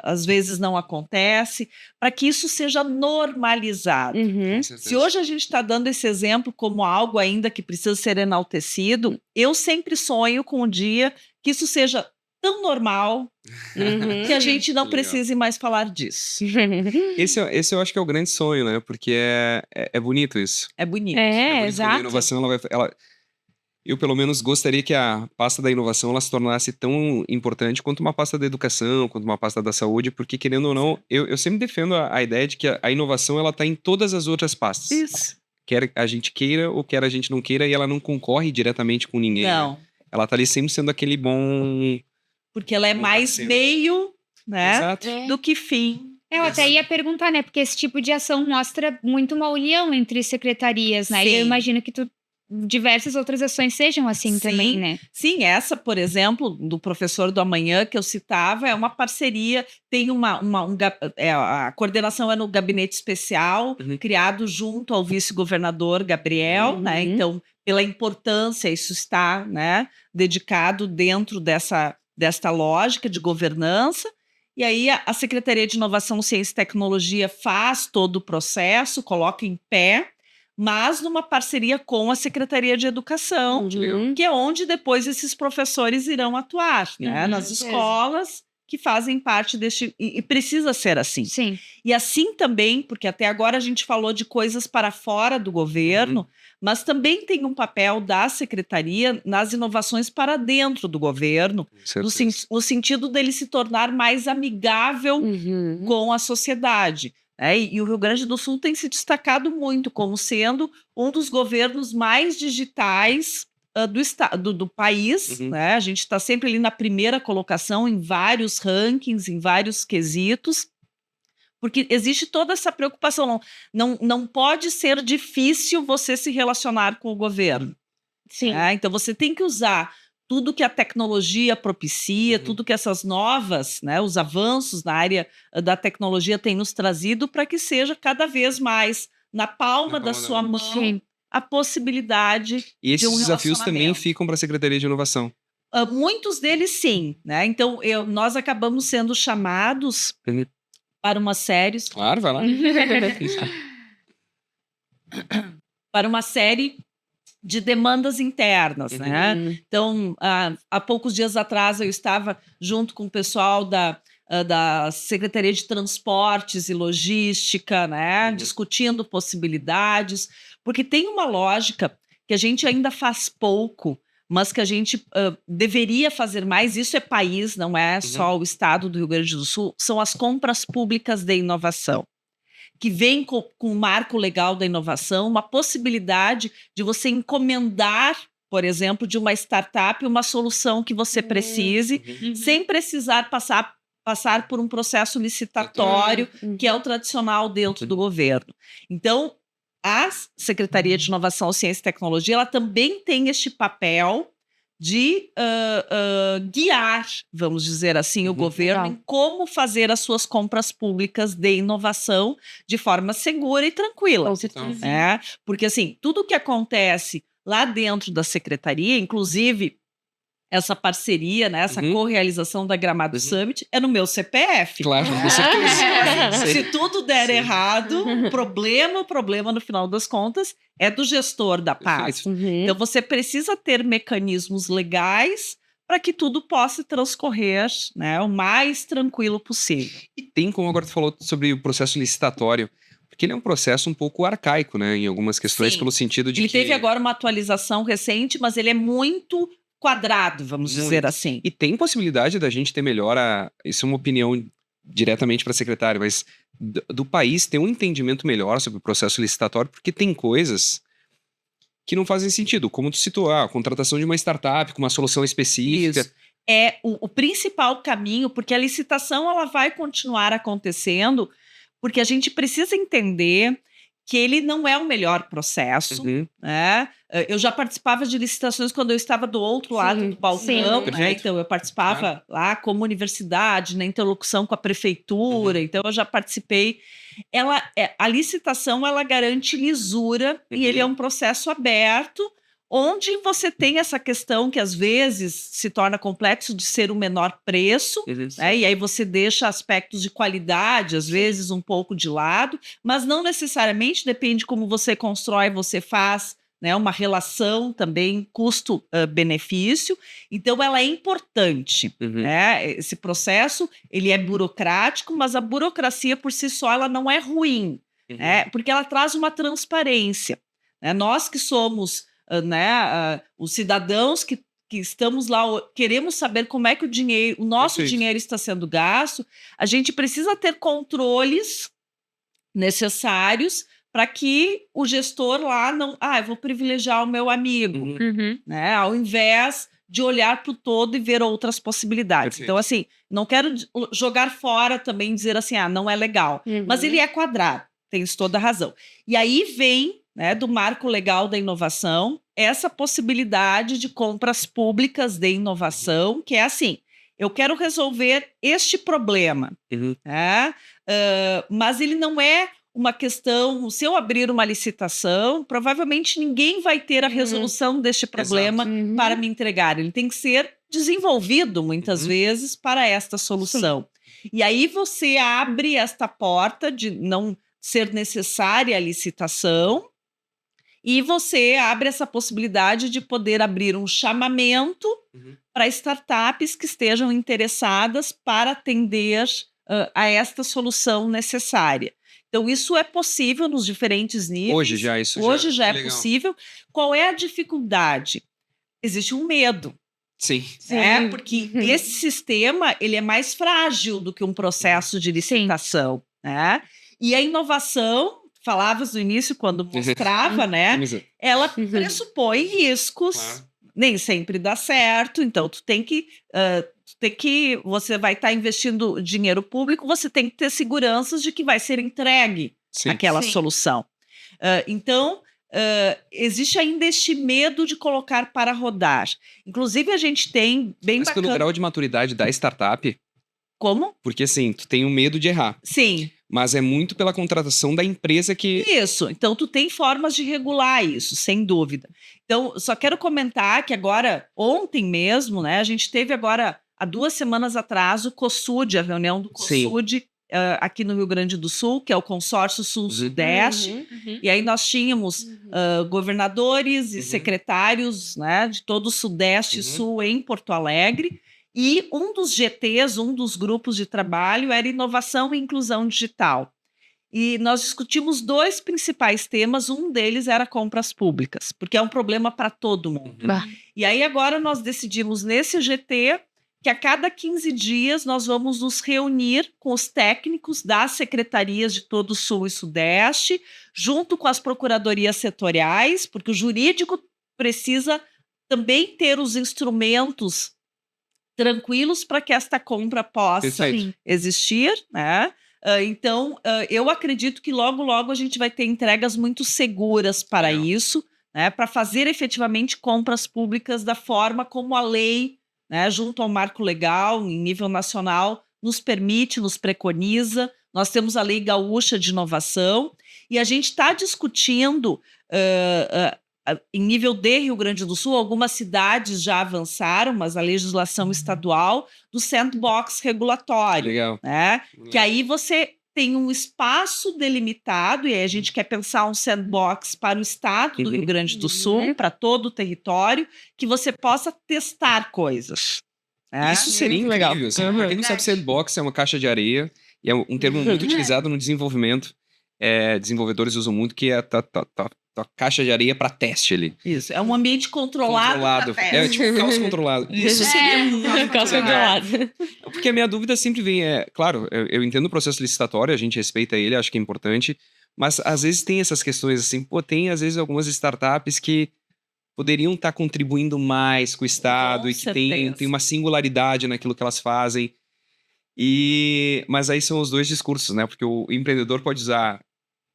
às vezes não acontece, para que isso seja normalizado. Uhum. Se hoje a gente está dando esse exemplo como algo ainda que precisa ser enaltecido, eu sempre sonho com um dia que isso seja tão normal que a gente não Legal. precise mais falar disso. Esse eu acho que é o grande sonho, né? Porque é bonito isso. É bonito. É É, bonito quando a exato. inovação, eu pelo menos gostaria que a pasta da inovação ela se tornasse tão importante quanto uma pasta da educação, quanto uma pasta da saúde, porque querendo ou não, eu sempre defendo a ideia de que a inovação ela está em todas as outras pastas. Isso. Quer a gente queira ou quer a gente não queira, e ela não concorre diretamente com ninguém. Não. Né? ela tá ali sempre sendo aquele bom... Porque ela é Bom mais parceiro. meio, né, Exato. do que fim. Eu até ia perguntar, né? Porque esse tipo de ação mostra muito uma união entre secretarias, né? E eu Sim. imagino que diversas outras ações sejam assim Sim. também, né? Sim, essa, por exemplo, do Professor do Amanhã, que eu citava, é uma parceria, tem a coordenação é no gabinete especial, Uhum. criado junto ao vice-governador Gabriel, né? Uhum. Então, pela importância, isso está, né, dedicado dentro desta lógica de governança. E aí, a Secretaria de Inovação, Ciência e Tecnologia faz todo o processo, coloca em pé, mas numa parceria com a Secretaria de Educação, Uhum. que é onde depois esses professores irão atuar, né? Nas escolas que fazem parte deste... E precisa ser assim. Sim. E assim também, porque até agora a gente falou de coisas para fora do governo, mas também tem um papel da secretaria nas inovações para dentro do governo, no sentido dele se tornar mais amigável Uhum. com a sociedade. E o Rio Grande do Sul tem se destacado muito como sendo um dos governos mais digitais do país. Uhum. Né? A gente está sempre ali na primeira colocação em vários rankings, em vários quesitos, porque existe toda essa preocupação. Não pode ser difícil você se relacionar com o governo. Sim. Então, você tem que usar tudo que a tecnologia propicia, Uhum. tudo que essas novas, né, os avanços na área da tecnologia têm nos trazido para que seja cada vez mais na palma da sua mão Sim. a possibilidade E esses de um desafios também relacionamento. ficam para a Secretaria de Inovação. Muitos deles sim, né? Então nós acabamos sendo chamados Uhum. para uma série Claro, vai lá. de demandas internas, né? Uhum. Então, há poucos dias atrás eu estava junto com o pessoal da Secretaria de Transportes e Logística, né? Uhum. Discutindo possibilidades, porque tem uma lógica que a gente ainda faz pouco, mas que a gente deveria fazer mais. Isso é país, não é só o estado do Rio Grande do Sul, são as compras públicas de inovação, que vem com o marco legal da inovação, uma possibilidade de você encomendar, por exemplo, de uma startup uma solução que você precise, sem precisar passar por um processo licitatório, que é o tradicional dentro do governo. Então, a Secretaria de Inovação, Ciência e Tecnologia, ela também tem este papel de guiar, vamos dizer assim, o governo em como fazer as suas compras públicas de inovação de forma segura e tranquila. Com certeza. Porque, assim, tudo que acontece lá dentro da secretaria, inclusive essa parceria, né, essa correalização da Gramado Summit, é no meu CPF. Claro, com certeza. Se tudo der errado, o problema no final das contas é do gestor da pasta. Então você precisa ter mecanismos legais para que tudo possa transcorrer, né, o mais tranquilo possível. E tem, como agora tu falou sobre o processo licitatório, porque ele é um processo um pouco arcaico, né, em algumas questões, Sim. pelo sentido de Ele que... teve agora uma atualização recente, mas ele é muito quadrado, vamos dizer assim. E tem possibilidade da gente ter melhor, isso é uma opinião diretamente para a secretária, mas do país ter um entendimento melhor sobre o processo licitatório, porque tem coisas que não fazem sentido, como tu citou, a contratação de uma startup com uma solução específica. Isso. É o principal caminho, porque a licitação ela vai continuar acontecendo, porque a gente precisa entender que ele não é o melhor processo, né? Eu já participava de licitações quando eu estava do outro lado do balcão, né? Então eu participava lá como universidade, na interlocução com a prefeitura, então eu já participei. A licitação, ela garante lisura e ele é um processo aberto, onde você tem essa questão que às vezes se torna complexo de ser o menor preço, né? E aí você deixa aspectos de qualidade, às vezes, um pouco de lado, mas não necessariamente, depende como você constrói, você faz, né, uma relação também custo-benefício. Então, ela é importante. Né? Esse processo, ele é burocrático, mas a burocracia por si só ela não é ruim, né? Porque ela traz uma transparência. Né? Nós que somos... os cidadãos que estamos lá, queremos saber como é que o nosso dinheiro está sendo gasto, a gente precisa ter controles necessários para que o gestor lá não... eu vou privilegiar o meu amigo, né? Ao invés de olhar para o todo e ver outras possibilidades. Perfeito. Então, assim, não quero jogar fora também, dizer assim, não é legal. Mas ele é quadrado, tens toda a razão. E aí vem, né, do marco legal da inovação, essa possibilidade de compras públicas de inovação, que é assim, eu quero resolver este problema, né? Mas ele não é uma questão, se eu abrir uma licitação, provavelmente ninguém vai ter a resolução deste problema para me entregar. Ele tem que ser desenvolvido, muitas vezes, para esta solução. E aí você abre esta porta de não ser necessária a licitação e você abre essa possibilidade de poder abrir um chamamento para startups que estejam interessadas para atender a esta solução necessária. Então, isso é possível nos diferentes níveis. Hoje já é legal. possível. Qual é a dificuldade? Existe um medo. Sim. Porque esse sistema ele é mais frágil do que um processo de licitação. Né? E a inovação, falavas no início, quando mostrava, né? Ela pressupõe riscos, nem sempre dá certo, então tu tem que... você vai estar investindo dinheiro público, você tem que ter seguranças de que vai ser entregue aquela solução. Então, existe ainda este medo de colocar para rodar. Inclusive, a gente tem bem Mas bacana... pelo grau de maturidade da startup... Como? Porque, assim, tu tem um medo de errar. Sim. Mas é muito pela contratação da empresa que... Isso. Então, tu tem formas de regular isso, sem dúvida. Então, só quero comentar que agora, ontem mesmo, né, a gente teve agora, há 2 semanas atrás, o COSUD, a reunião do COSUD, aqui no Rio Grande do Sul, que é o Consórcio Sul-Sudeste. E aí nós tínhamos governadores e secretários, né, de todo o Sudeste e Sul em Porto Alegre. E um dos GTs, um dos grupos de trabalho, era inovação e inclusão digital. E nós discutimos 2 principais temas, um deles era compras públicas, porque é um problema para todo mundo. E aí agora nós decidimos nesse GT que a cada 15 dias nós vamos nos reunir com os técnicos das secretarias de todo o Sul e Sudeste, junto com as procuradorias setoriais, porque o jurídico precisa também ter os instrumentos tranquilos para que esta compra possa existir, né? Então, eu acredito que logo, logo a gente vai ter entregas muito seguras para isso, né? Para fazer efetivamente compras públicas da forma como a lei, né, junto ao marco legal, em nível nacional, nos permite, nos preconiza. Nós temos a Lei Gaúcha de Inovação e a gente está discutindo... em nível de Rio Grande do Sul, algumas cidades já avançaram, mas a legislação estadual do sandbox regulatório. Legal. Né? Que aí você tem um espaço delimitado, e aí a gente quer pensar um sandbox para o estado do Rio Grande do Sul, para todo o território, que você possa testar coisas. Né? Isso seria incrível. Assim, pra quem não sabe, sandbox é uma caixa de areia, e é um termo muito utilizado no desenvolvimento. Desenvolvedores usam muito, que é a caixa de areia para teste ali. Isso, é um ambiente controlado. É tipo caos controlado. Isso seria muito caos controlado. Porque a minha dúvida sempre vem, claro, eu entendo o processo licitatório, a gente respeita ele, acho que é importante, mas às vezes tem essas questões assim, tem às vezes algumas startups que poderiam estar contribuindo mais com o Estado e que tem uma singularidade naquilo que elas fazem. Mas aí são os 2 discursos, né? Porque o empreendedor pode usar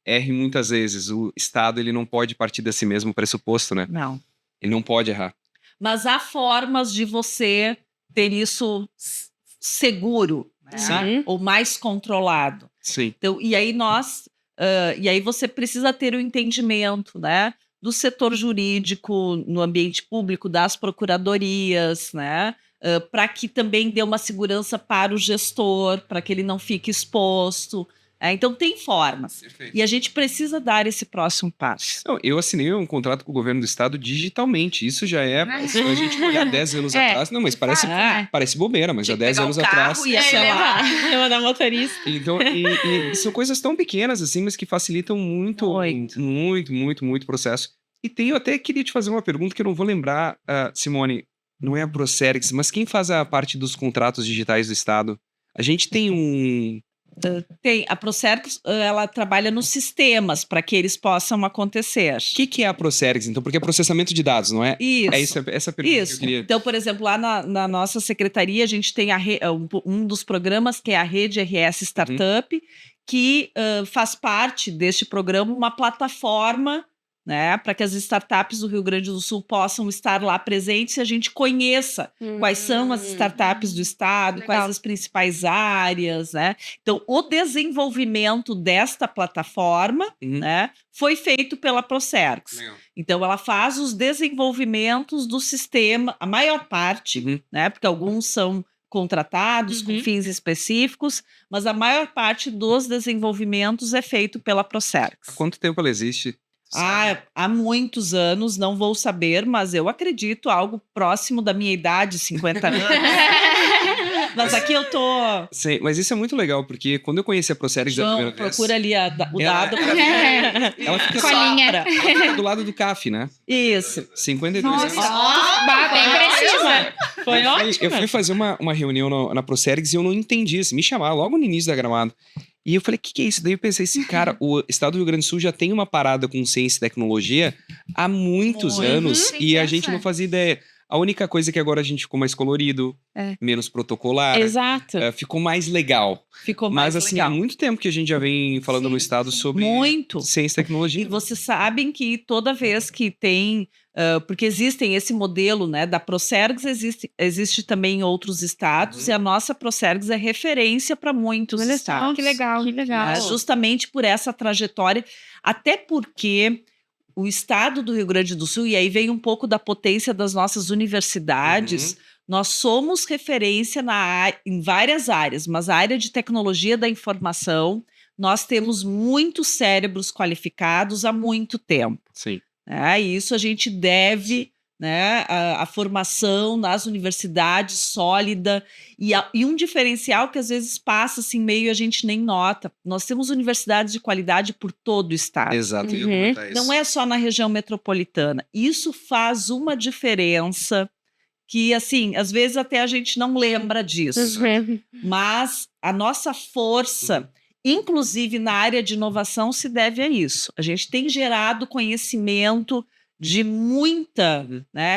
R muitas vezes, o Estado ele não pode partir desse mesmo pressuposto, né? Não. Ele não pode errar. Mas há formas de você ter isso seguro, né? Ou mais controlado. Sim. Então, e aí você precisa ter o entendimento, né, do setor jurídico no ambiente público, das procuradorias, né? Para que também dê uma segurança para o gestor, para que ele não fique exposto. Então tem formas. Perfeito. E a gente precisa dar esse próximo passo. Não, eu assinei um contrato com o governo do estado digitalmente. Isso já se a gente olhar 10 anos atrás. Não, mas parece bobeira, mas há 10 anos atrás. Eu vou dar motorista. Então, e são coisas tão pequenas assim, mas que facilitam muito o processo. E eu até queria te fazer uma pergunta que eu não vou lembrar, Simone, não é a Procerix, mas quem faz a parte dos contratos digitais do estado? A gente tem Tem. A Procergs, ela trabalha nos sistemas para que eles possam acontecer. O que é a Procergs, então? Porque é processamento de dados, não é? Isso. É isso, essa pergunta que eu queria. Então, por exemplo, lá na nossa secretaria, a gente tem um dos programas que é a Rede RS Startup, que faz parte deste programa uma plataforma, né, para que as startups do Rio Grande do Sul possam estar lá presentes e a gente conheça quais são as startups do estado, quais as principais áreas, né? Então, o desenvolvimento desta plataforma, né, foi feito pela Procergs. Legal. Então, ela faz os desenvolvimentos do sistema, a maior parte, né, porque alguns são contratados com fins específicos, mas a maior parte dos desenvolvimentos é feito pela Procergs. Há quanto tempo ela existe? Há muitos anos, não vou saber, mas eu acredito algo próximo da minha idade, 50 anos. Mas aqui eu tô... Sim, mas isso é muito legal, porque quando eu conheci a Procergs da João, primeira vez... procura ali o dado pra mim. Ela fica Colinha. ela fica do lado do CAF, né? Isso. 52 Nossa, anos. bem precisa. Foi ótimo. Eu fui fazer uma reunião na Procergs e eu não entendi, assim, me chamaram logo no início da Gramado. E eu falei, o que é isso? Daí eu pensei assim, cara, o estado do Rio Grande do Sul já tem uma parada com ciência e tecnologia há muitos anos e a gente não fazia ideia. A única coisa é que agora a gente ficou mais colorido, menos protocolar. Exato. Ficou mais legal. Ficou mais Mas assim, legal. há muito tempo que a gente já vem falando no estado sobre Muito. ciência e E tecnologia. vocês sabem que toda vez que tem... porque existem esse modelo, né, da Procergs, existe também em outros estados, e a nossa Procergs é referência para muitos Olha só, estados. Que legal. Que legal. Justamente por essa trajetória, até porque o estado do Rio Grande do Sul, e aí vem um pouco da potência das nossas universidades, nós somos referência em várias áreas, mas a área de tecnologia da informação, nós temos muitos cérebros qualificados há muito tempo. Sim. E isso a gente deve, né, a formação nas universidades sólida e um diferencial que às vezes passa assim meio a gente nem nota. Nós temos universidades de qualidade por todo o estado. Exato, eu ia comentar isso. Não é só na região metropolitana. Isso faz uma diferença que, assim, às vezes até a gente não lembra disso. Mas a nossa força... inclusive na área de inovação, se deve a isso. A gente tem gerado conhecimento de muita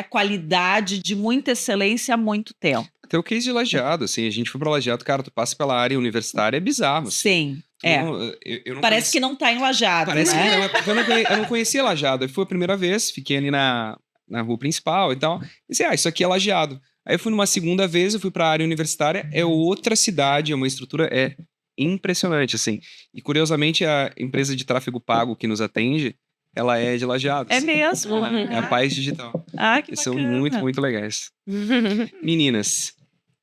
qualidade, de muita excelência há muito tempo. Até o case de Lajeado, assim, a gente foi para Lajeado, cara, tu passa pela área universitária, é bizarro. Assim. Sim, Eu não Parece que não está em Lajeado, Parece né? que eu não conhecia Lajeado. Aí foi a primeira vez, fiquei ali na rua principal e tal. E disse, isso aqui é Lajeado. Aí eu fui numa segunda vez, eu fui para a área universitária, é outra cidade, é uma estrutura... impressionante, assim. E, curiosamente, a empresa de tráfego pago que nos atende, ela é de Lajeado. É assim. mesmo? É a Paz Digital. Que Eles são bacana. muito, muito legais. Meninas,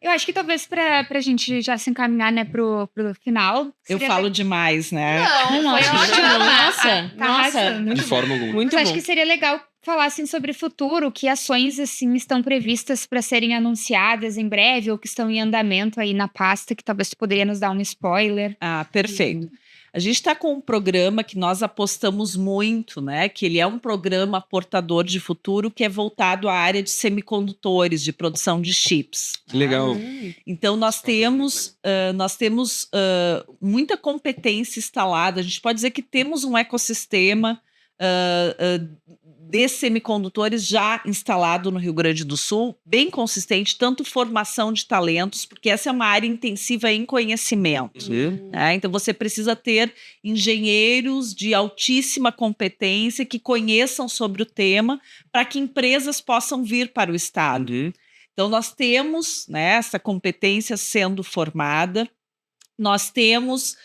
Eu acho que talvez pra gente já se encaminhar, né, pro final. Eu seria falo demais, né? Não, foi Gente, ótimo. nossa, Tá nossa. arrasando. de forma alguma. Muito Mas bom. acho que seria legal falar assim sobre o futuro, que ações assim estão previstas para serem anunciadas em breve ou que estão em andamento aí na pasta, que talvez tu poderia nos dar um spoiler. Perfeito. A gente está com um programa que nós apostamos muito, né? Que ele é um programa portador de futuro que é voltado à área de semicondutores, de produção de chips. Que legal. Então, nós temos muita competência instalada. A gente pode dizer que temos um ecossistema de semicondutores já instalado no Rio Grande do Sul, bem consistente, tanto formação de talentos, porque essa é uma área intensiva em conhecimento. Né? Então, você precisa ter engenheiros de altíssima competência que conheçam sobre o tema para que empresas possam vir para o estado. Então, nós temos, né, essa competência sendo formada, nós temos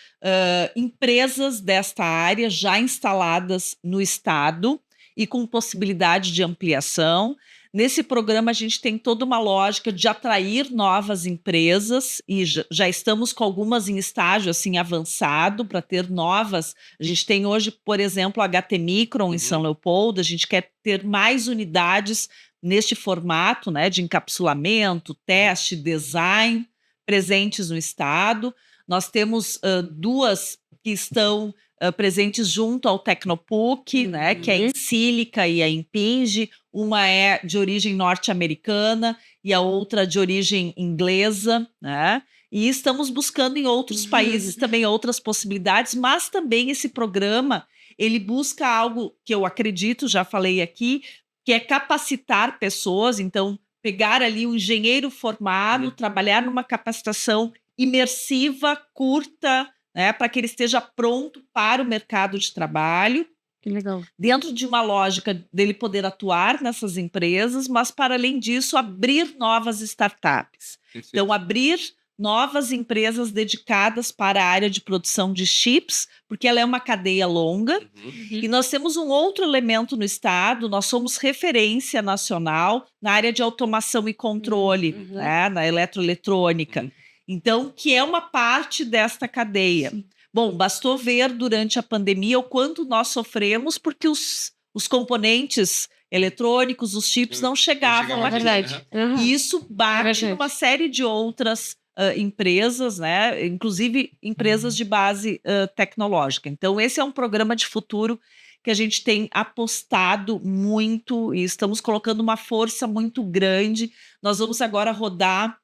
empresas desta área já instaladas no estado e com possibilidade de ampliação. Nesse programa, a gente tem toda uma lógica de atrair novas empresas e já estamos com algumas em estágio assim, avançado para ter novas. A gente tem hoje, por exemplo, a HT Micron em São Leopoldo, a gente quer ter mais unidades neste formato, né, de encapsulamento, teste, design, presentes no estado. Nós temos duas que estão presentes junto ao Tecnopuc, né, que é a Insílica e a Impinge. Uma é de origem norte-americana e a outra de origem inglesa, né? E estamos buscando em outros países também outras possibilidades, mas também esse programa, ele busca algo que eu acredito, já falei aqui, que é capacitar pessoas, então pegar ali um engenheiro formado, trabalhar numa capacitação imersiva, curta, né, para que ele esteja pronto para o mercado de trabalho, Que legal. dentro de uma lógica dele poder atuar nessas empresas, mas para além disso, abrir novas startups. Então, abrir novas empresas dedicadas para a área de produção de chips, porque ela é uma cadeia longa. E nós temos um outro elemento no estado, nós somos referência nacional na área de automação e controle, né, na eletroeletrônica. Então, que é uma parte desta cadeia. Bom, bastou ver durante a pandemia o quanto nós sofremos, porque os componentes eletrônicos, os chips, não chegavam É aqui. verdade. Uhum. E isso bate verdade. numa série de outras empresas, né? Inclusive empresas de base tecnológica. Então, esse é um programa de futuro que a gente tem apostado muito e estamos colocando uma força muito grande. Nós vamos agora rodar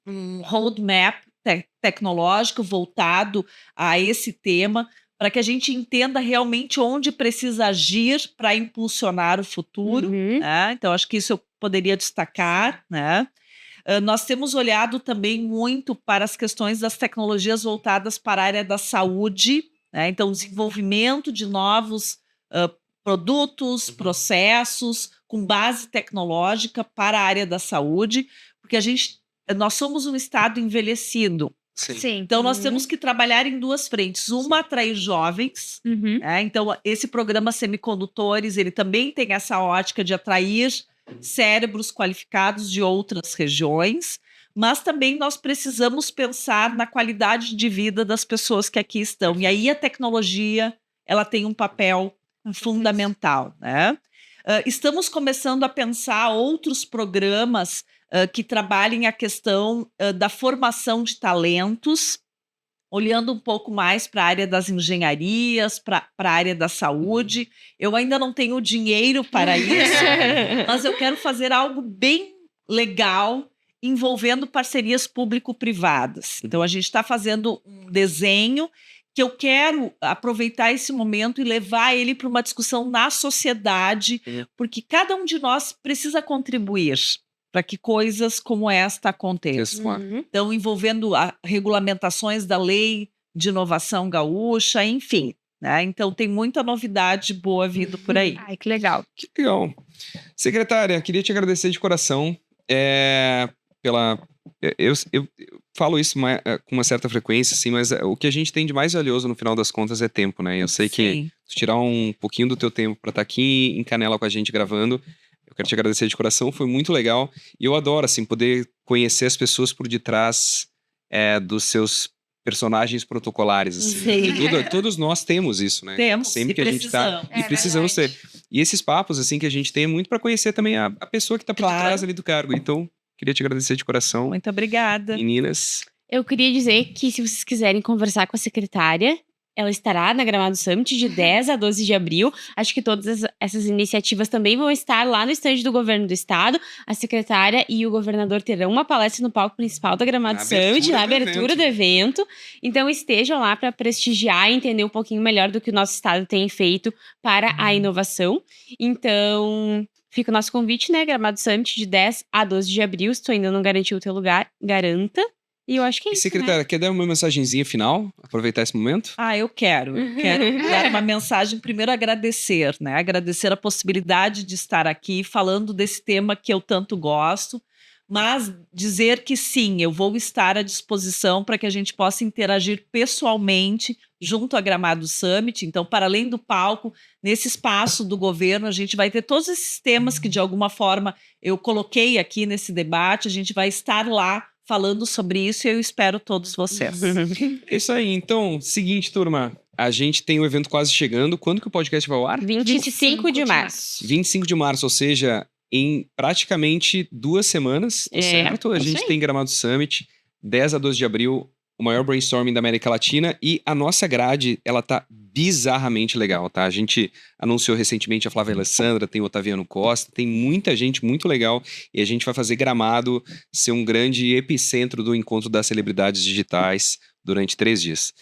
um roadmap tecnológico voltado a esse tema, para que a gente entenda realmente onde precisa agir para impulsionar o futuro. Né? Então, acho que isso eu poderia destacar, né? Nós temos olhado também muito para as questões das tecnologias voltadas para a área da saúde, né? Então, desenvolvimento de novos produtos, processos com base tecnológica para a área da saúde, porque nós somos um estado envelhecido. Sim. Então, nós temos que trabalhar em duas frentes. Uma, atrair jovens. Né? Então, esse programa Semicondutores, ele também tem essa ótica de atrair cérebros qualificados de outras regiões, mas também nós precisamos pensar na qualidade de vida das pessoas que aqui estão. E aí a tecnologia, ela tem um papel fundamental, né? Estamos começando a pensar outros programas que trabalhem a questão da formação de talentos, olhando um pouco mais para a área das engenharias, para a área da saúde. Eu ainda não tenho dinheiro para isso, mas eu quero fazer algo bem legal envolvendo parcerias público-privadas. Então, a gente está fazendo um desenho que eu quero aproveitar esse momento e levar ele para uma discussão na sociedade, porque cada um de nós precisa contribuir para que coisas como esta aconteçam. Então, envolvendo regulamentações da lei de inovação gaúcha, enfim. Né? Então, tem muita novidade boa vindo por aí. Ai, que legal. Que legal. Secretária, queria te agradecer de coração pela... Eu falo isso com uma certa frequência, assim, mas o que a gente tem de mais valioso no final das contas é tempo, né? Eu sei que tirar um pouquinho do teu tempo para estar aqui em Canela com a gente gravando, eu quero te agradecer de coração, foi muito legal. E eu adoro, assim, poder conhecer as pessoas por detrás dos seus personagens protocolares. Assim. Todos nós temos isso, né? Temos, sempre que a gente tá. E precisamos ter. E esses papos, assim, que a gente tem é muito para conhecer também a pessoa que tá por detrás ali do cargo. Então, queria te agradecer de coração. Muito obrigada. Meninas. Eu queria dizer que se vocês quiserem conversar com a secretária, ela estará na Gramado Summit de 10 a 12 de abril. Acho que todas essas iniciativas também vão estar lá no estande do governo do estado. A secretária e o governador terão uma palestra no palco principal da Gramado Summit, na abertura do evento. Então estejam lá para prestigiar e entender um pouquinho melhor do que o nosso estado tem feito para a inovação. Então, fica o nosso convite, né? Gramado Summit de 10 a 12 de abril. Se tu ainda não garantiu o teu lugar, garanta. E eu acho que é isso, secretária, né? quer dar uma mensagenzinha final? Aproveitar esse momento? Eu quero. Quero dar uma mensagem, primeiro agradecer, né? Agradecer a possibilidade de estar aqui falando desse tema que eu tanto gosto, mas dizer que sim, eu vou estar à disposição para que a gente possa interagir pessoalmente junto à Gramado Summit. Então, para além do palco, nesse espaço do governo, a gente vai ter todos esses temas que, de alguma forma, eu coloquei aqui nesse debate. A gente vai estar lá falando sobre isso e eu espero todos vocês. É isso aí. Então, seguinte, turma. A gente tem o evento quase chegando. Quando que o podcast vai ao ar? 25 de março. 25 de março, ou seja, em praticamente 2 semanas, certo? A gente tem Gramado Summit, 10 a 12 de abril, o maior brainstorming da América Latina. E a nossa grade, ela tá bizarramente legal, tá? A gente anunciou recentemente a Flávia Alessandra, tem o Otaviano Costa, tem muita gente muito legal e a gente vai fazer Gramado ser um grande epicentro do encontro das celebridades digitais durante 3 dias.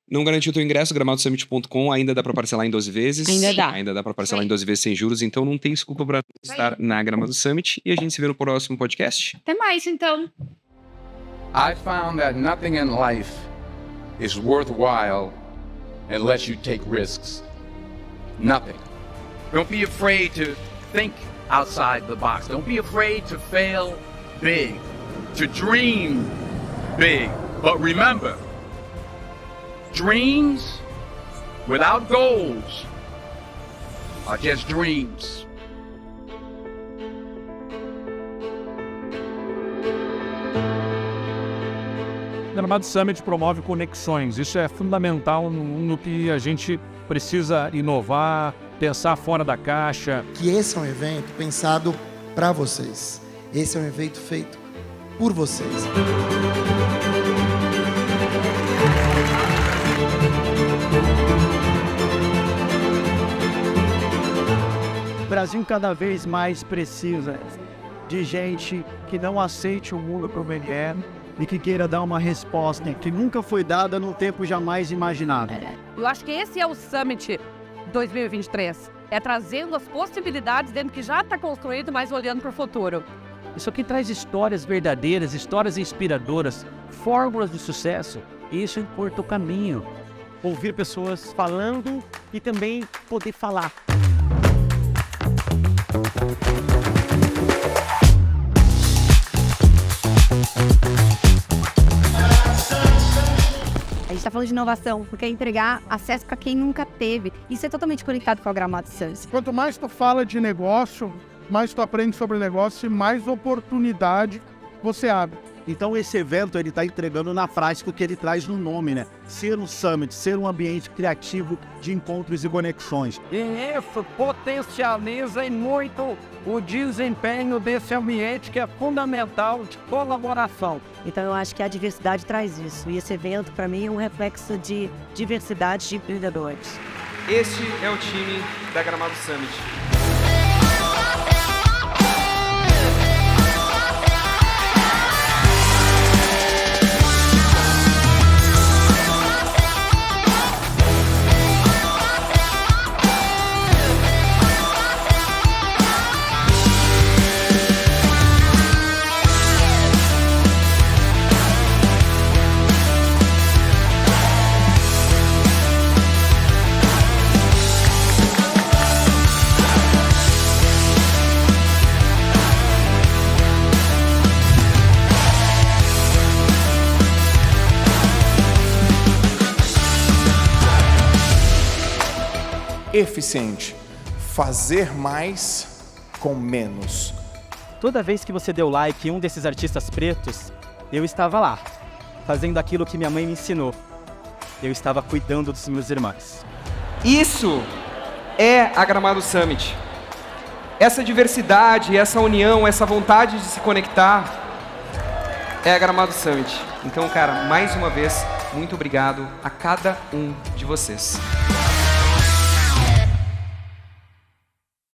Não garantiu o teu ingresso, gramadosummit.com, ainda dá pra parcelar em 12 vezes. Ainda dá. Ainda dá pra parcelar em 12 vezes sem juros, então não tem desculpa pra estar na Gramado Summit. E a gente se vê no próximo podcast. Até mais, então. I found that nothing in life is worthwhile unless you take risks. Nothing. Don't be afraid to think outside the box. Don't be afraid to fail big, to dream big. But remember, dreams without goals are just dreams. O Gramado Summit promove conexões. Isso é fundamental no que a gente precisa inovar, pensar fora da caixa. Que esse é um evento pensado para vocês. Esse é um evento feito por vocês. O Brasil cada vez mais precisa de gente que não aceite o mundo como ele é e que queira dar uma resposta que nunca foi dada no tempo jamais imaginado. Eu acho que esse é o Summit 2023. É trazendo as possibilidades dentro do que já está construído, mas olhando para o futuro. Isso aqui traz histórias verdadeiras, histórias inspiradoras, fórmulas de sucesso. E isso encurta o caminho. Ouvir pessoas falando e também poder falar. A gente está falando de inovação, porque é entregar acesso para quem nunca teve. Isso é totalmente conectado com a Gramado Summit. Quanto mais tu fala de negócio, mais tu aprende sobre negócio e mais oportunidade você abre. Então esse evento ele está entregando na prática o que ele traz no nome, né? Ser um summit, ser um ambiente criativo de encontros e conexões. E isso potencializa muito o desempenho desse ambiente que é fundamental de colaboração. Então eu acho que a diversidade traz isso. E esse evento, para mim, é um reflexo de diversidade de empreendedores. Este é o time da Gramado Summit. Eficiente. Fazer mais com menos. Toda vez que você deu like em um desses artistas pretos, eu estava lá, fazendo aquilo que minha mãe me ensinou. Eu estava cuidando dos meus irmãos. Isso é a Gramado Summit. Essa diversidade, essa união, essa vontade de se conectar é a Gramado Summit. Então, cara, mais uma vez, muito obrigado a cada um de vocês.